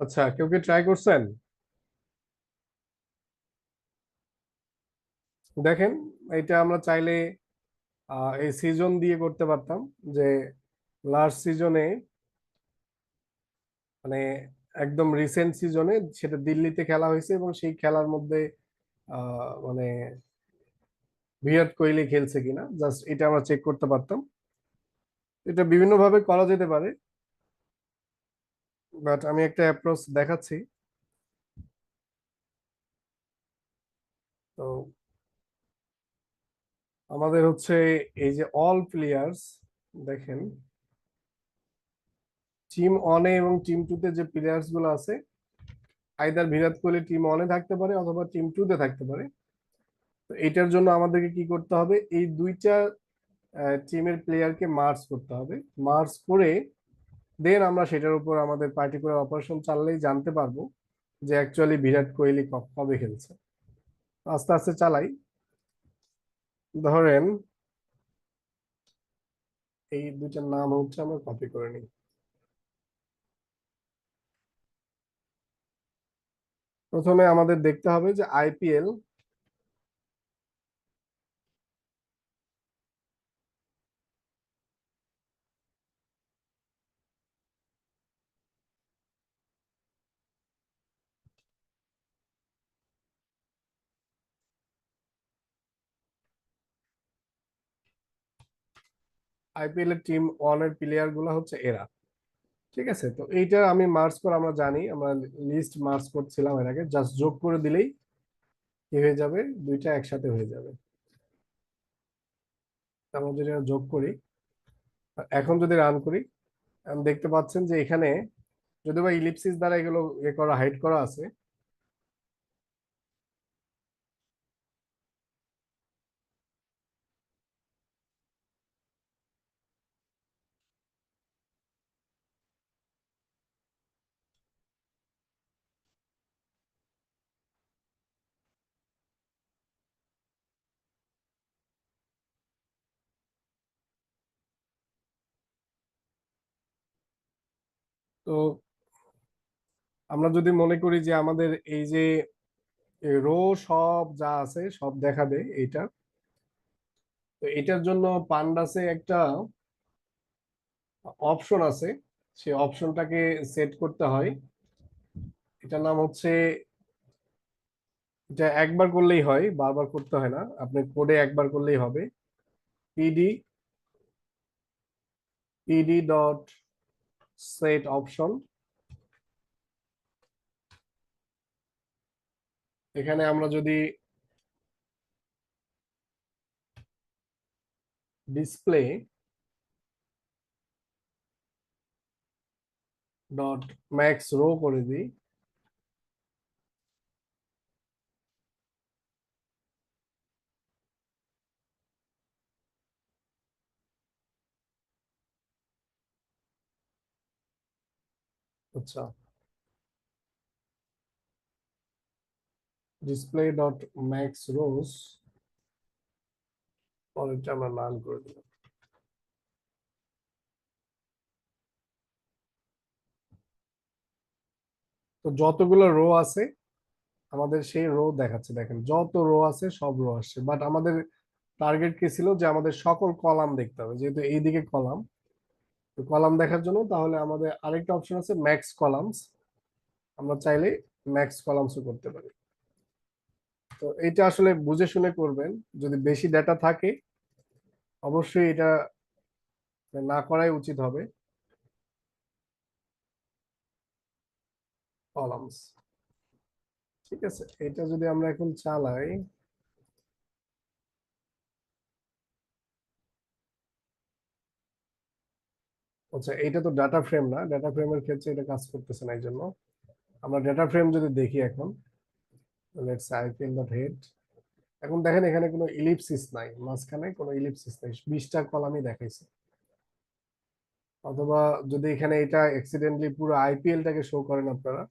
আচ্ছা, কেউ কি ট্রাই করছেন? দেখেন, এটা আমরা চাইলে এই সিজন দিয়ে করতে পারতাম, যে লাস্ট সিজনে মানে একদম রিসেন্ট সিজনে সেটা দিল্লিতে খেলা হয়েছে এবং সেই খেলার মধ্যে মানে বিরাট কোহলি খেলছে কিনা, জাস্ট এটা আমরা চেক করতে পারতাম। এটা বিভিন্ন ভাবে করা যেতে পারে, বাট আমি একটা অ্যাপ্রোচ দেখাচ্ছি। তো আমাদের হচ্ছে এই যে অল প্লেয়ার্স, দেখেন টিম ওয়ানে এবং টিম টু তে যে প্লেয়ার্স গুলো আছে, আইদার বিরাট কোহলি টিম ওয়ানে থাকতে পারে অথবা টিম টু তে থাকতে পারে। তো এটার জন্য আমাদেরকে কি করতে হবে, এই দুইটা টিমের প্লেয়ারকে মার্জ করতে হবে। মার্জ করে দেন আমরা সেটার উপর আমাদের পার্টিকুলার অপারেশন চাললেই জানতে পারবো যে অ্যাকচুয়ালি বিরাট কোহলি কবে খেলছে। আস্তে আস্তে চালাই। ধরেন এই দুইটার নাম হচ্ছে, আমরা কপি করে নিই। প্রথমে আমাদের দেখতে হবে যে আইপিএল আইপিএল এর টিম ওয়ানের প্লেয়ার গুলো হচ্ছে এরা। ঠিক আছে, তো এইটা আমি মার্জ করে, আমরা জানি আমরা লিস্ট মার্জ করছিলাম এর আগে, জাস্ট যোগ করে দিলেই কি হয়ে যাবে, দুইটা একসাথে হয়ে যাবে। আমরা যদি এটা যোগ করি আর এখন যদি রান করি, দেখতে পাচ্ছেন যে এখানে যদিও বা ইলিপসিস দ্বারা এগুলো করা হাইড করা আছে, তো আমরা যদি মনে করি যে আমাদের এই যে রো সব যা আছে সব দেখাবে এইটা, তো এটার জন্য পান্ডাসে একটা অপশন আছে, সেই অপশনটাকে সেট করতে হয়। এটার নাম হচ্ছে, এটা একবার করলেই হয়, বারবার করতে হয় না, আপনি কোডে একবার করলেই হবে। PD PD dot set option. এখানে আমরা যদি ডিসপ্লে ডট ম্যাক্স রো করে দিই, আচ্ছা ডিসপ্লে ডট ম্যাক্স রোজ, পরেরটা আমরা নান করে দিলাম। তো যতগুলো রো আছে আমাদের সেই রো দেখাচ্ছে, দেখেন যত রো আছে সব রো আসছে, বাট আমাদের টার্গেট কি ছিল যে আমাদের সকল কলাম দেখতে হবে, যেহেতু এইদিকে কলাম, তো কলাম দেখার জন্য তাহলে আমাদের আরেকটা অপশন আছে ম্যাক্স কলামস। আমরা চাইলে ম্যাক্স কলামসও করতে পারি। তো এটা আসলে বুঝে শুনে করবেন, যদি বেশি ডেটা থাকে অবশ্যই এটা না করাই উচিত হবে। কলামস, ঠিক আছে, এটা যদি আমরা এখন চালাই, আচ্ছা এটা তো ডাটা ফ্রেম না, ডাটা ফ্রেমের ক্ষেত্রে এটা কাজ করতেছে না, এই জন্য আমরা ডাটা ফ্রেম যদি দেখি এখন, লেটস আইপিএল ডট হেড, এখন দেখেন এখানে কোনো ইলিপসিস নাই, মাঝখানে কোনো ইলিপসিস নাই, 20টা কলামই দেখাইছে। অথবা যদি এখানে এটা অ্যাক্সিডেন্টলি পুরো আইপিএলটাকে শো করেন আপনারা,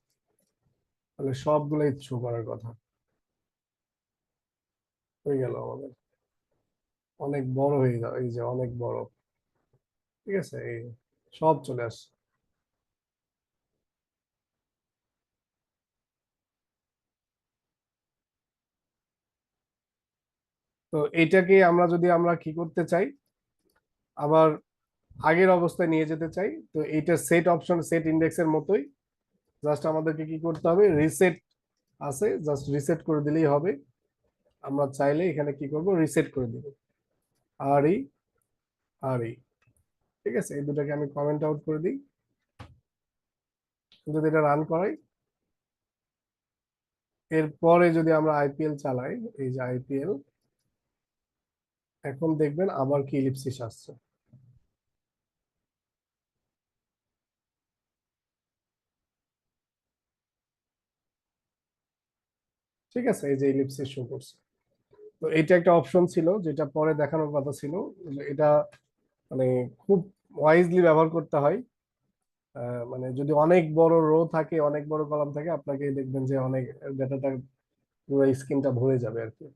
তাহলে সবগুলোই শো করার কথা। হয়ে গেল আমাদের অনেক বড় হয়ে যাও, এই যে অনেক বড়, ঠিক আছে, এই সব চলে আসছে। তো এটাকে আমরা কি করতে চাই, আবার আগের অবস্থায় নিয়ে যেতে চাই, তো এইটা সেট অপশন সেট ইন্ডেক্সের মতোই, জাস্ট আমাদেরকে কি করতে হবে, রিসেট আছে, জাস্ট রিসেট করে দিলেই হবে। আমরা চাইলে এখানে কি করব, রিসেট করে দিব, আর ই আর ই, ঠিক আছে। এই দুটাকে আমি কমেন্ট আউট করে দিই। যদি এটা রান করাই, এরপরে যদি আমরা আইপিএল চালাই, এই যে আইপিএল, এখন দেখবেন আবার কি ইলিপসিস আসছে। ঠিক আছে, এই যে ইলিপসিস শো করছে। তো এটা একটা অপশন ছিল যেটা পরে দেখানোর কথা ছিল, এটা মানে খুব ওয়াইজলি ব্যবহার করতে হয়। মানে যদি অনেক বড় রো থাকে, অনেক বড় কলাম থাকে, আপনাকে দেখবেন যে অনেক ডাটাটা পুরো স্ক্রিনটা ভরে যাবে আর কি।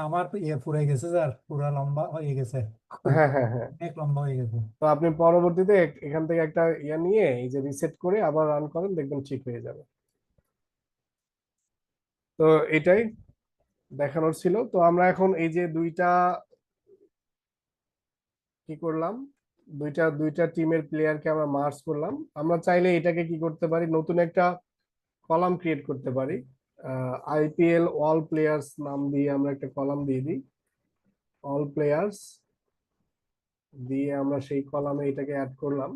আমার ইয়ে পুরে গেছে স্যার, পুরা লম্বা হয়ে গেছে, খুব হ্যাঁ হ্যাঁ হ্যাঁ। অনেক লম্বা হয়ে গেছে। তো আপনি পরবর্তীতে এখান থেকে একটা নিয়ে এই যে রিসেট করে আবার রান করেন, দেখবেন ঠিক হয়ে যাবে। তো এটাই দেখানোর ছিল। তো আমরা এখন এই যে দুইটা কি করলাম, দুইটা দুইটা টিমের প্লেয়ারকে আমরা মার্জ করলাম। আমরা চাইলে এটাকে কি করতে পারি, নতুন একটা কলাম ক্রিয়েট করতে পারি। আইপিএল অল প্লেয়ার্স নাম দিয়ে আমরা একটা কলাম দিয়ে দিই, অল প্লেয়ার্স দিয়ে আমরা সেই কলামে এটাকে অ্যাড করলাম।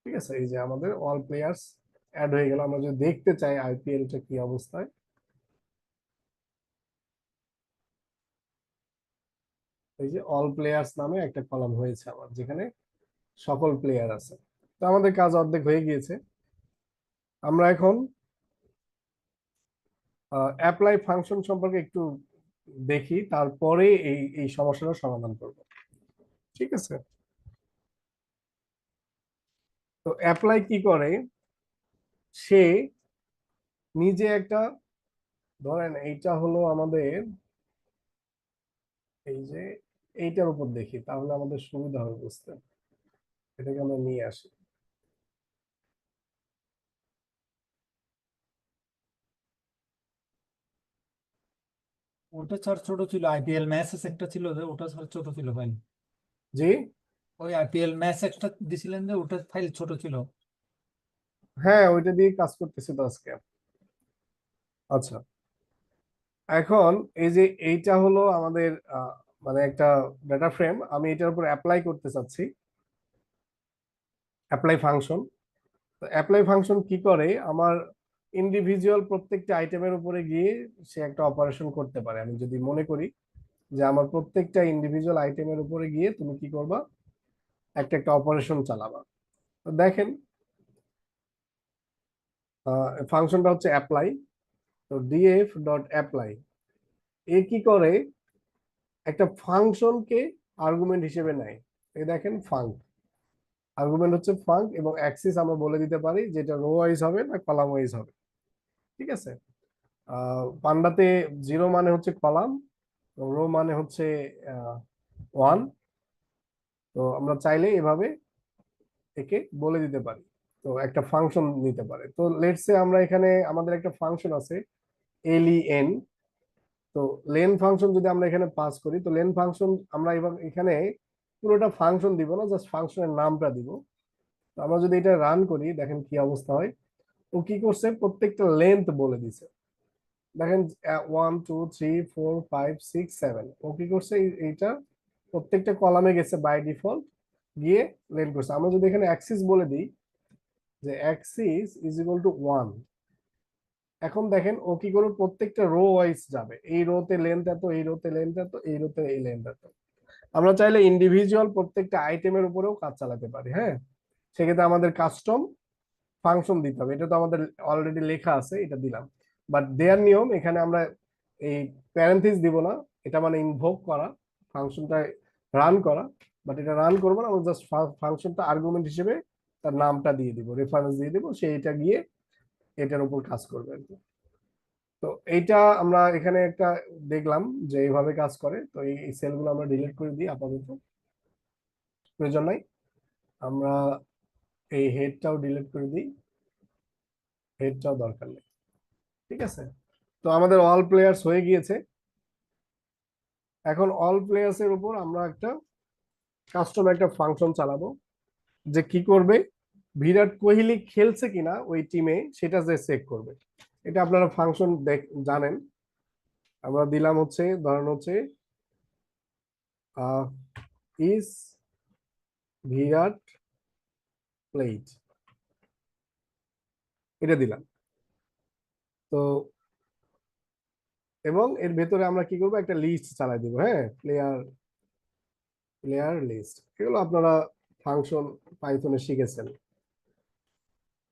ঠিক আছে, এই যে আমাদের অল প্লেয়ার্স অ্যাড হয়ে গেল। আমরা যদি দেখতে চাই আইপিএলটা কি অবস্থায়, এই যে অল প্লেয়ার্স নামে একটা কলাম হয়েছে আমার, যেখানে সকল প্লেয়ার আছে। তো আমাদের কাজ অর্ধেক হয়ে গিয়েছে। আমরা এখন অ্যাপ্লাই ফাংশন সম্পর্কে একটু দেখি, তারপরে এই এই সমস্যাটার সমাধান করব। ঠিক আছে, তো অ্যাপ্লাই কি করে, সে নিজে একটা, ধরেন এইটা হলো আমাদের, এই যে এইটার উপর দেখি, তাহলে আমাদের সুবিধা হবে বুঝতে। এটাকে আমরা নিয়ে আসি। ওটা স্যার ছোট ছিল, আইপিএল ম্যাচেস একটা ছিল যে, ওটা স্যার ছোট ছিল ফাইল। জি, ওই আইপিএল ম্যাচ একটা দিছিলেন যে, ওটা ফাইল ছোট ছিল। হ্যাঁ, ওইটা দিয়ে কাজ করতেছি তো আজকে। আচ্ছা, এখন এই যে এইটা হলো আমাদের মানে একটা ডেটা ফ্রেম, আমি এটার উপর অ্যাপ্লাই করতে চাচ্ছি, অ্যাপ্লাই ফাংশন। তো অ্যাপ্লাই ফাংশন কি করে, আমার ইন্ডিভিজুয়াল প্রত্যেকটা আইটেমের উপরে গিয়ে সে একটা অপারেশন করতে পারে। আমি যদি মনে করি যে আমার প্রত্যেকটা ইন্ডিভিজুয়াল আইটেমের উপরে গিয়ে তুমি কি করবা, একটা একটা অপারেশন চালাবা। তো দেখেন ফাংশনটা হচ্ছে অ্যাপ্লাই। তো ডিএফ ডট অ্যাপ্লাই এ কি করে, একটা ফাংশনকে আর্গুমেন্ট হিসেবে নেয়। এই দেখেন ফাংক, আর্গুমেন্ট হচ্ছে ফাংক, এবং অ্যাক্সিস আমরা বলে দিতে পারি যেটা রো ওয়াইজ হবে না কলাম ওয়াইজ হবে। ঠিক আছে, পান্ডাতে 0 মানে হচ্ছে কলাম, রো মানে হচ্ছে 1। তো আমরা চাইলে এভাবে একে বলে দিতে পারি, তো একটা ফাংশন নিতে পারে। তো লেটস সে আমরা এখানে আমাদের একটা ফাংশন আছে len। তো লেন ফাংশন যদি আমরা এখানে পাস করি, তো লেন ফাংশন আমরা এবার এখানে পুরোটা ফাংশন দিব না, জাস্ট ফাংশনের নামটা দিব। তো আমরা যদি এটা রান করি, দেখেন কি অবস্থা হয়। ও কি করছে, প্রত্যেকটা লেন্থ বলে দিছে। দেখেন 1 2 3 4 5 6 7, ও কি করছে, এইটা প্রত্যেকটা কলামে গেছে বাই ডিফল্ট, গিয়ে লেন্থ করছে। আমরা যদি এখানে অ্যাক্সিস বলে দিই যে অ্যাক্সিস ইজ ইকুয়াল টু 1, এখন দেখেন ও কি করবে, প্রত্যেকটা রো ওয়াইজ যাবে, এই রোতে লেন্থ এত, এই রোতে লেন্থ এত, এই রোতে এই লেন্থ এত। আমরা চাইলে ইন্ডিভিজুয়াল প্রত্যেকটা আইটেমের উপরেও কাজ চালাতে পারি। হ্যাঁ, সেক্ষেত্রে আমাদের কাস্টম ফাংশন দিতে হবে। এটা তো আমাদের অলরেডি লেখা আছে, এটা দিলাম। বাট দেয়ার নিয়ম, এখানে আমরা এই প্যারেন্থিস দিব না, এটা মানে ইনভোক করা, ফাংশনটা রান করা। বাট এটা রান করবো না, আমরা জাস্ট ফাংশনটা আর্গুমেন্ট হিসেবে তার নামটা দিয়ে দিব, রেফারেন্স দিয়ে দিব, সে এটা গিয়ে এটার উপর কাজ করবে আর কি। তো এইটা আমরা এখানে একটা দেখলাম যে এইভাবে কাজ করে। তো এই সেলগুলো আমরা ডিলিট করে দিই, আপাতত প্রয়োজন নাই। আমরা এই হেডটাও ডিলিট করে দিই, হেডটাও দরকার নেই। ঠিক আছে, তো আমাদের অল প্লেয়ার্স হয়ে গিয়েছে। এখন অল প্লেয়ার্স এর উপর আমরা একটা কাস্টম একটা ফাংশন চালাবো, যে কি করবে, বিরাট কোহলি খেলছে কিনা ওই টিমে সেটা যে চেক করবে। এটা আপনারা ফাংশন জানেন। আমরা দিলাম হচ্ছে, ধরেন হচ্ছে ইজ বিরাট প্লেড, এটা দিলাম। তো এবং এর ভেতরে আমরা কি করবো, একটা লিস্ট চালাই দিব। হ্যাঁ, প্লেয়ার লিস্ট, এগুলো আপনারা ফাংশন পাইথনে শিখেছেন।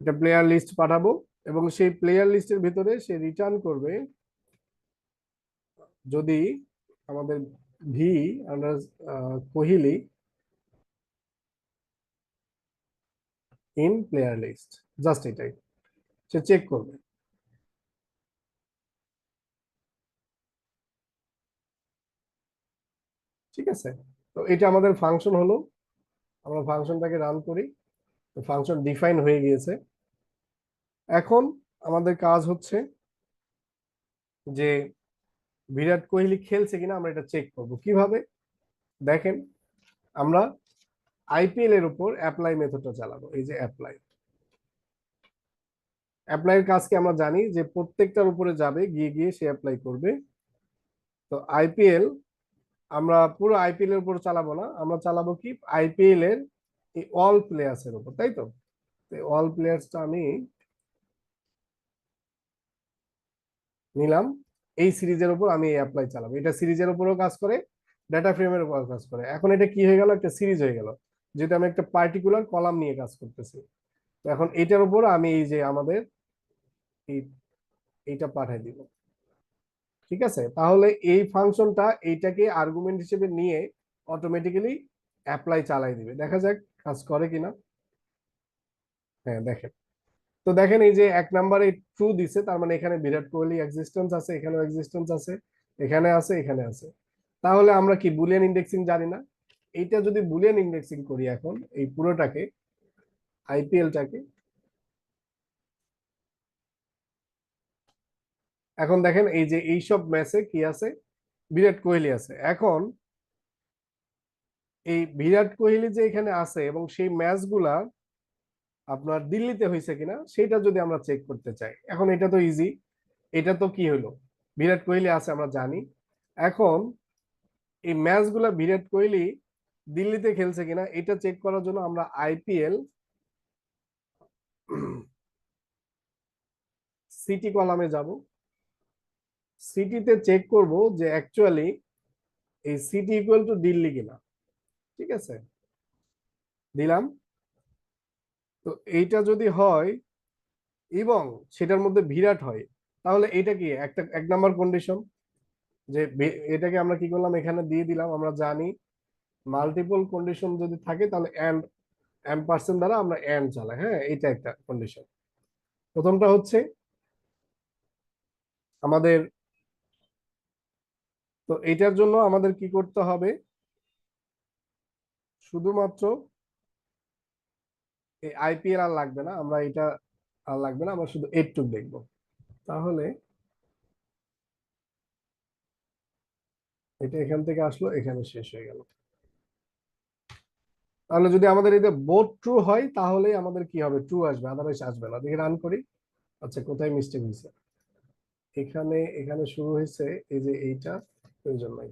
এটা প্লেয়ার লিস্ট পাঠাবো এবং সেই প্লেয়ার লিস্টের ভিতরে সে রিটার্ন করবে যদি আমাদের V under Kohli in player list, just এটাই সে চেক করবে। ঠিক আছে, তো এটা আমাদের ফাংশন হলো। আমরা ফাংশনটাকে রান করি, ফাংশন ডিফাইন হয়ে গিয়েছে। এখন আমাদের কাজ হচ্ছে যে বিরাট কোহলি খেলছে কিনা আমরা এটা চেক করব। কিভাবে দেখেন, আমরা আইপিএল এর উপর অ্যাপ্লাই মেথডটা চালাবো। এই যে অ্যাপ্লাই এর কাজকে আমরা জানি যে প্রত্যেকটার উপরে যাবে, গিয়ে গিয়ে সে অ্যাপ্লাই করবে। তো আইপিএল, আমরা পুরো আইপিএল এর উপর চালাবো না, আমরা চালাবো কি আইপিএল এর এই অল প্লেয়ার্স এর উপর, তাই তো। অল প্লেয়ার্সটা আমি নিলাম, এই সিরিজের উপর আমি এই অ্যাপ্লাই চালাবো। এটা সিরিজের উপরও কাজ করে, ডাটা ফ্রেমের উপর কাজ করে। এখন এটা কি হয়ে গেল, একটা সিরিজ হয়ে গেল, যেটা আমি একটা পার্টিকুলার কলাম নিয়ে কাজ করতেছি। তো এখন এটার উপর আমি এই যে আমাদের এইটা পাঠিয়ে দিব। ঠিক আছে, তাহলে এই ফাংশনটা এইটাকে আর্গুমেন্ট হিসেবে নিয়ে অটোমেটিক্যালি অ্যাপ্লাই চালাই দিবে। দেখা যাক কাজ করে কিনা। হ্যাঁ দেখেন, তো দেখেন এই যে 1 নম্বরে ট্রু দিছে, তার মানে এখানে বিরাট কোহলি এক্সিস্টেন্স আছে, এখানেও এক্সিস্টেন্স আছে, এখানে আছে, এখানে আছে। তাহলে আমরা কি বুলিয়ান ইন্ডেক্সিং জানি না? এইটা যদি বুলিয়ান ইন্ডেক্সিং করি, এখন এই পুরোটাকে আইপিএলটাকে, এখন দেখেন এই যে এইসব ম্যাচে কি আছে, বিরাট কোহলি আছে। এখন এই বিরাট কোহলি যে এখানে আছে এবং সেই ম্যাচগুলা আপনার দিল্লিতে হয়েছে কিনা সেটা যদি আমরা চেক করতে চাই, এখন এটা তো ইজি। এটা তো কি হলো, বিরাট কোহলি আছে আমরা জানি। এখন এই ম্যাচগুলা বিরাট কোহলি দিল্লিতে খেলছে কিনা এটা চেক করার জন্য আমরা আইপিএল সিটি কলামে যাব। সিটিতে চেক করব যে অ্যাকচুয়ালি এই সিটি ইকুয়াল টু দিল্লি কিনা। ঠিক আছে, দিলাম। তো এইটা যদি হয় এবং সেটার মধ্যে বিরাট হয়, তাহলে এটা কি একটা 1 নাম্বার কন্ডিশন, যে এটাকে আমরা কি করলাম, এখানে দিয়ে দিলাম। আমরা জানি মাল্টিপল কন্ডিশন যদি থাকে তাহলে এম্পারসেন্ট দ্বারা আমরা এন্ড চালাই। হ্যাঁ, এটা একটা কন্ডিশন। প্রথমটা হচ্ছে আমাদের, তো এটার জন্য আমাদের কি করতে হবে, শুধুমাত্র এই আইপিএল আর লাগবে না, আমরা এটা আর লাগবে না, আমরা শুধু এইটুক দেখবো। তাহলে এটা এখান থেকে আসলো, এখানে শেষ হয়ে গেল। তাহলে যদি আমাদের এটা বোথ ট্রু হয় তাহলেই আমাদের কি হবে, ট্রু আসবে, আদারওয়াইজ আসবে না। দেখে রান করি। আচ্ছা, কোথায় মিস্টেক হয়েছে, এখানে এখানে শুরু হয়েছে এই যে এইটা, ওই জন্যই।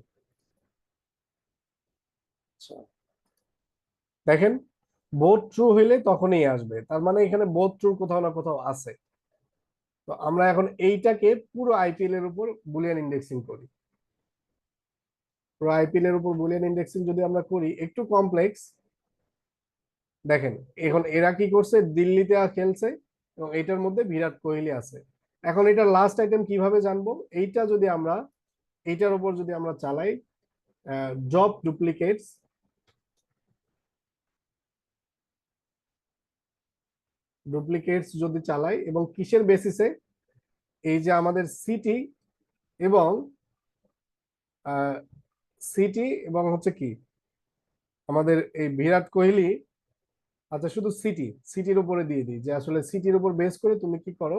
আচ্ছা, দেখেন বোথ ট্রু হইলে তখনই আসবে, তার মানে এখানে বোথ ট্রু কোথাও না কোথাও আছে। তো আমরা এখন এইটাকে পুরো আইপিএল এর উপর বুলিয়ান ইন্ডেক্সিং করি। পুরো আইপিএল এর উপর বুলিয়ান ইন্ডেক্সিং যদি আমরা করি, একটু কমপ্লেক্স। দেখেন এখন এরা কি করছে, দিল্লিতে খেলছে এবং এইটার মধ্যে বিরাট কোহলি আছে। এখন এটা লাস্ট আইটেম কিভাবে জানবো, এইটা যদি আমরা এইটার উপর যদি আমরা চালাই জব ডুপ্লিকেটস, যদি চালাই এবং কিসের বেসিসে, এই যে আমাদের সিটি এবং হচ্ছে কি আমাদের এই বিরাট কোহলি। আচ্ছা, শুধু সিটির উপরে দিয়ে দিই, যে আসলে সিটির উপর বেস করে তুমি কি করো,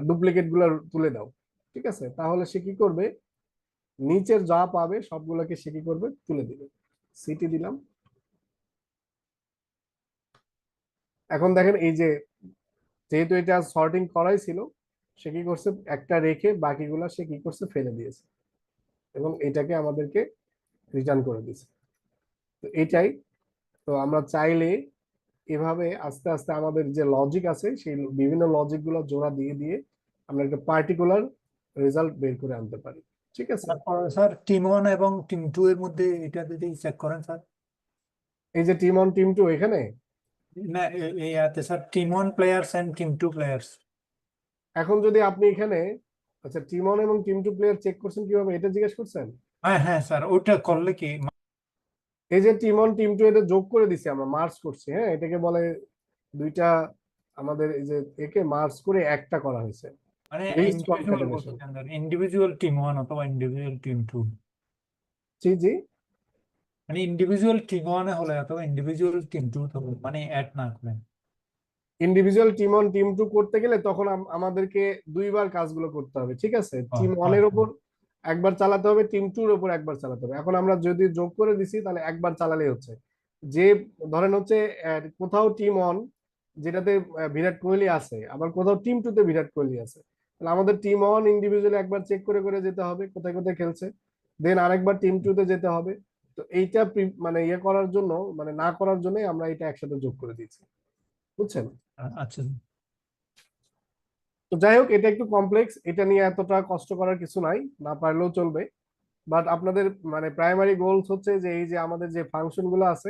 ডুপ্লিকেট গুলা তুলে দাও। ঠিক আছে, তাহলে সে কি করবে, নিচের যা পাবে সবগুলোকে সে কি করবে, তুলে দিবে। সিটি দিলাম। এখন দেখেন এই যে যেহেতু এটা সর্টিং করাই ছিল, সে কি করছে, একটা রেখে বাকিগুলা সে কি করছে, ফেলে দিয়েছে এবং এটাকে আমাদেরকে রিটার্ন করে দিয়েছে। তো এটাই। তো আমরা চাইলে এভাবে আস্তে আস্তে আমাদের যে লজিক আছে সেই বিভিন্ন লজিক গুলো জোড়া দিয়ে দিয়ে আমরা একটা পার্টিকুলার রেজাল্ট বের করে আনতে পারি। ঠিক আছে। তারপর স্যার টিম 1 এবং টিম 2 এর মধ্যে এটা যদি চেক করেন স্যার। এই যে টিম 1 টিম 2 এখানে, না ইয়াতে sir team 1 players and team 2 players. এখন যদি আপনি এখানে, আচ্ছা টিম 1 এবং টিম 2 প্লেয়ার চেক করছেন কিভাবে, এটা জিজ্ঞেস করছেন? হ্যাঁ হ্যাঁ স্যার, ওটা করলে কি এই যে টিম 1 টিম 2 এটা যোগ করে দিছি আমরা, মার্জ করছি, হ্যাঁ, এটাকে বলে দুইটা আমাদের এই যে একে মার্জ করে একটা করা হয়েছে, মানে লিস্ট ইন্ডিভিজুয়াল কনক্যাটেনেশন। বলছেন স্যার, ইন্ডিভিজুয়াল টিম 1 অথবা ইন্ডিভিজুয়াল টিম 2, জি জি। মানে ইন্ডিভিজুয়াল টিম 1 হলে অথবা ইন্ডিভিজুয়াল টিম 2 হলে মানে অ্যাড না করেন। ইন্ডিভিজুয়াল টিম 1 টিম 2 করতে গেলে তখন আমাদেরকে দুইবার কাজগুলো করতে হবে। ঠিক আছে, টিম 1 এর উপর একবার চালাতে হবে, টিম 2 এর উপর একবার চালাতে হবে। এখন আমরা যদি যোগ করে দিছি তাহলে একবার চালালেই হচ্ছে। যে ধরেন হচ্ছে কোথাও টিম 1 যেটাতে বিরাট কোহলি আছে, আবার কোথাও টিম 2 তে বিরাট কোহলি আছে, তাহলে আমাদের টিম 1 ইন্ডিভিজুয়ালি একবার চেক করে করে যেতে হবে কোথায় কোথায় খেলছে, দেন আরেকবার টিম 2 তে যেতে হবে। তো এইটা মানে ইয়ে করার জন্য, মানে না করার জন্য আমরা এটা একসাথে যোগ করে দিয়েছি, বুঝছেন? আচ্ছা তো যাই হোক, এটা একটু কমপ্লেক্স, এটা নিয়ে এতটা কষ্ট করার কিছু নাই, না পারলেও চলবে। বাট আপনাদের মানে প্রাইমারি গোলস হচ্ছে যে এই যে আমাদের যে ফাংশন গুলো আছে,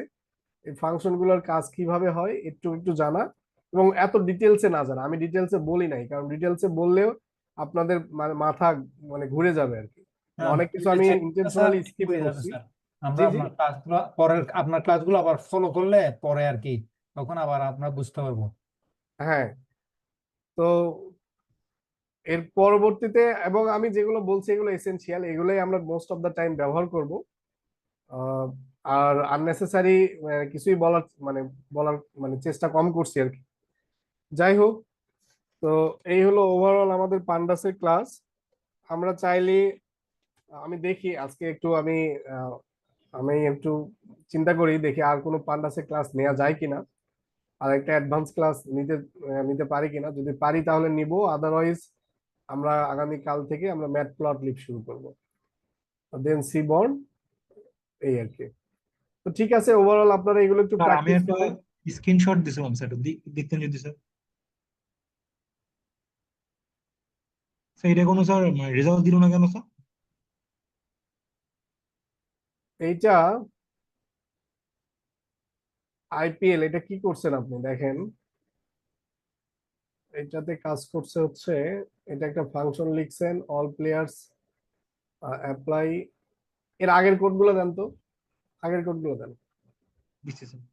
এই ফাংশন গুলোর কাজ কিভাবে হয় একটু একটু জানা, এবং এত ডিটেলসে না জানা। আমি ডিটেলসে বলি নাই, কারণ ডিটেলসে বললেও আপনাদের মাথা মানে ঘুরে যাবে আর কি। হ্যাঁ, অনেক কিছু আমি স্যার ইন্টেনশনালি ঠিক স্কিপ হয়ে যাবে করছি। স্যার। আমরা জি জি। আপনার ক্লাসগুলো পরের আপনার ক্লাসগুলো আবার ফলো করলে পরে আর কি তখন আবার আমরা বুঝতে পারবো। হ্যাঁ। তো এর পরবর্তীতে, এবং আমি যেগুলো বলছি এগুলো এসেনশিয়াল, এগুলোই আমরা মোস্ট অফ দা টাইম ব্যবহার করব। আহ, আর আননেসেসারি কিছুই বলার মানে বলার মানে চেষ্টা কম করছি আর কি। যাই হোক, তো এই হলো ওভারঅল আমাদের পান্ডাসের ক্লাস। আমরা চাইলে, আমি দেখি আজকে একটু আমি একটু চিন্তা করি, দেখি আর কোনো পান্ডাসের ক্লাস নেওয়া যায় কিনা, আর একটা অ্যাডভান্স ক্লাস নিতে পারি কিনা। যদি পারি তাহলে নিব, আদারওয়াইজ আমরা আগামী কাল থেকে আমরা ম্যাট প্লট লিভ শুরু করব, দেন সিবর্ন, এই আর কি। তো ঠিক আছে, ওভারঅল আপনারা এগুলো একটু স্যার আমি প্র্যাকটিস একটা করেন। স্ক্রিনশট দিছিলাম স্যার, দেখতেন যদি স্যার। স্যার এটা কোনো স্যার রেজাল্ট দিল না কেন স্যার? এইটা আইপিএল, এটা কি করছেন আপনি দেখেন, এটাতে কাজ করছে হচ্ছে, এটা একটা ফাংশন লিখছেন অল প্লেয়ার্স অ্যাপ্লাই। এর আগের কোডগুলো দেন তো, আগের কোডগুলো দেন। দিচ্ছি স্যার।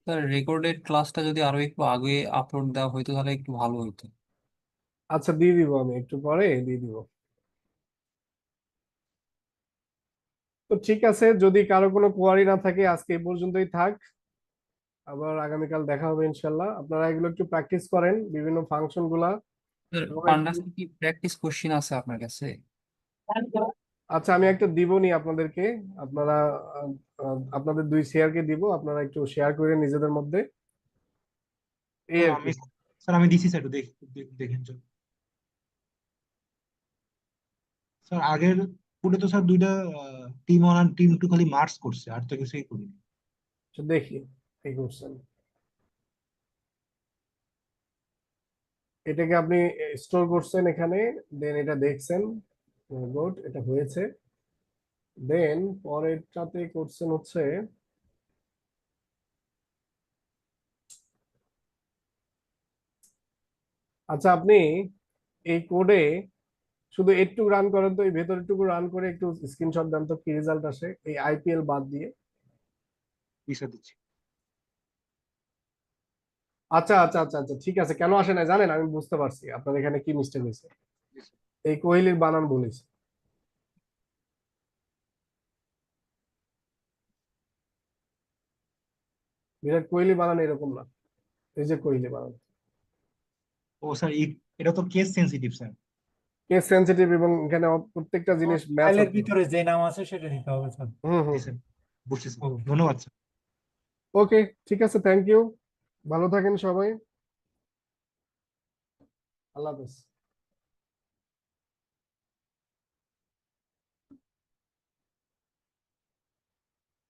স্যার রেকর্ডেড ক্লাসটা যদি আরো একটু আগে আপলোড দেওয়া হইতো তাহলে একটু ভালো হইতো। আচ্ছা দিয়ে দিব, আমি একটু পরে দিয়ে দিব। তো ঠিক আছে, যদি কারো কোনো কোয়ারি না থাকে আজকে এই পর্যন্তই থাক। আবার আগামীকাল দেখা হবে ইনশাল্লাহ। আপনারা এগুলো একটু প্র্যাকটিস করেন, বিভিন্ন ফাংশন গুলা। স্যার এবং পান্ডাসের কি প্র্যাকটিস কোশ্চিন আছে আপনার কাছে? আচ্ছা আমি একটা দিবনি আপনাদেরকে, আপনারা আপনাদের দুই শেয়ারকে দিব, আপনারা একটু শেয়ার করে নিজেদের মধ্যে, এই স্যার আর কি। আমি স্যার আমি দিছি স্যার, একটু দেখেন স্যার। স্যার আগের পুরো তো স্যার দুইটা টিম 1 আর টিম 2 খালি মার্কস করছে, আর তো কিছুই করিনি। আচ্ছা, দেখি এই করছেন, এটাকে আপনি স্টোর করছেন এখানে, দেন এটা দেখছেন, গুড, এটা হয়েছে। দেন পরেরটাতে করছেন হচ্ছে, আচ্ছা আপনি এই কোডে শুধু একটু রান করেন তো, এই ভেতরটুকু রান করে একটু স্ক্রিনশট দেন তো কি রেজাল্ট আসে এই আইপিএল বাদ দিয়ে। দিচ্ছি। আচ্ছা আচ্ছা আচ্ছা আচ্ছা ঠিক আছে, কেন আসে না জানেন, আমি বুঝতে পারছি আপনার এখানে কি মিস্টেক হয়েছে। এই কোহলির বানান বলেছে। বিরাট কোহলি বানান এরকম না, এই যে কোহলি বানান। ও স্যার এটা তো case sensitive sir. Case sensitive, এবং এখানে প্রত্যেকটা জিনিস ম্যাচ ফাইলের হচ্ছে। ভিতরে যে নাম আছে সেটা দিতে হবে স্যার। হুম জি হুম। স্যার, বুঝছি স্যার, ধন্যবাদ স্যার। ওকে, ঠিক আছে, থ্যাংক ইউ, ভালো থাকেন সবাই, আল্লাহ হাফেজ।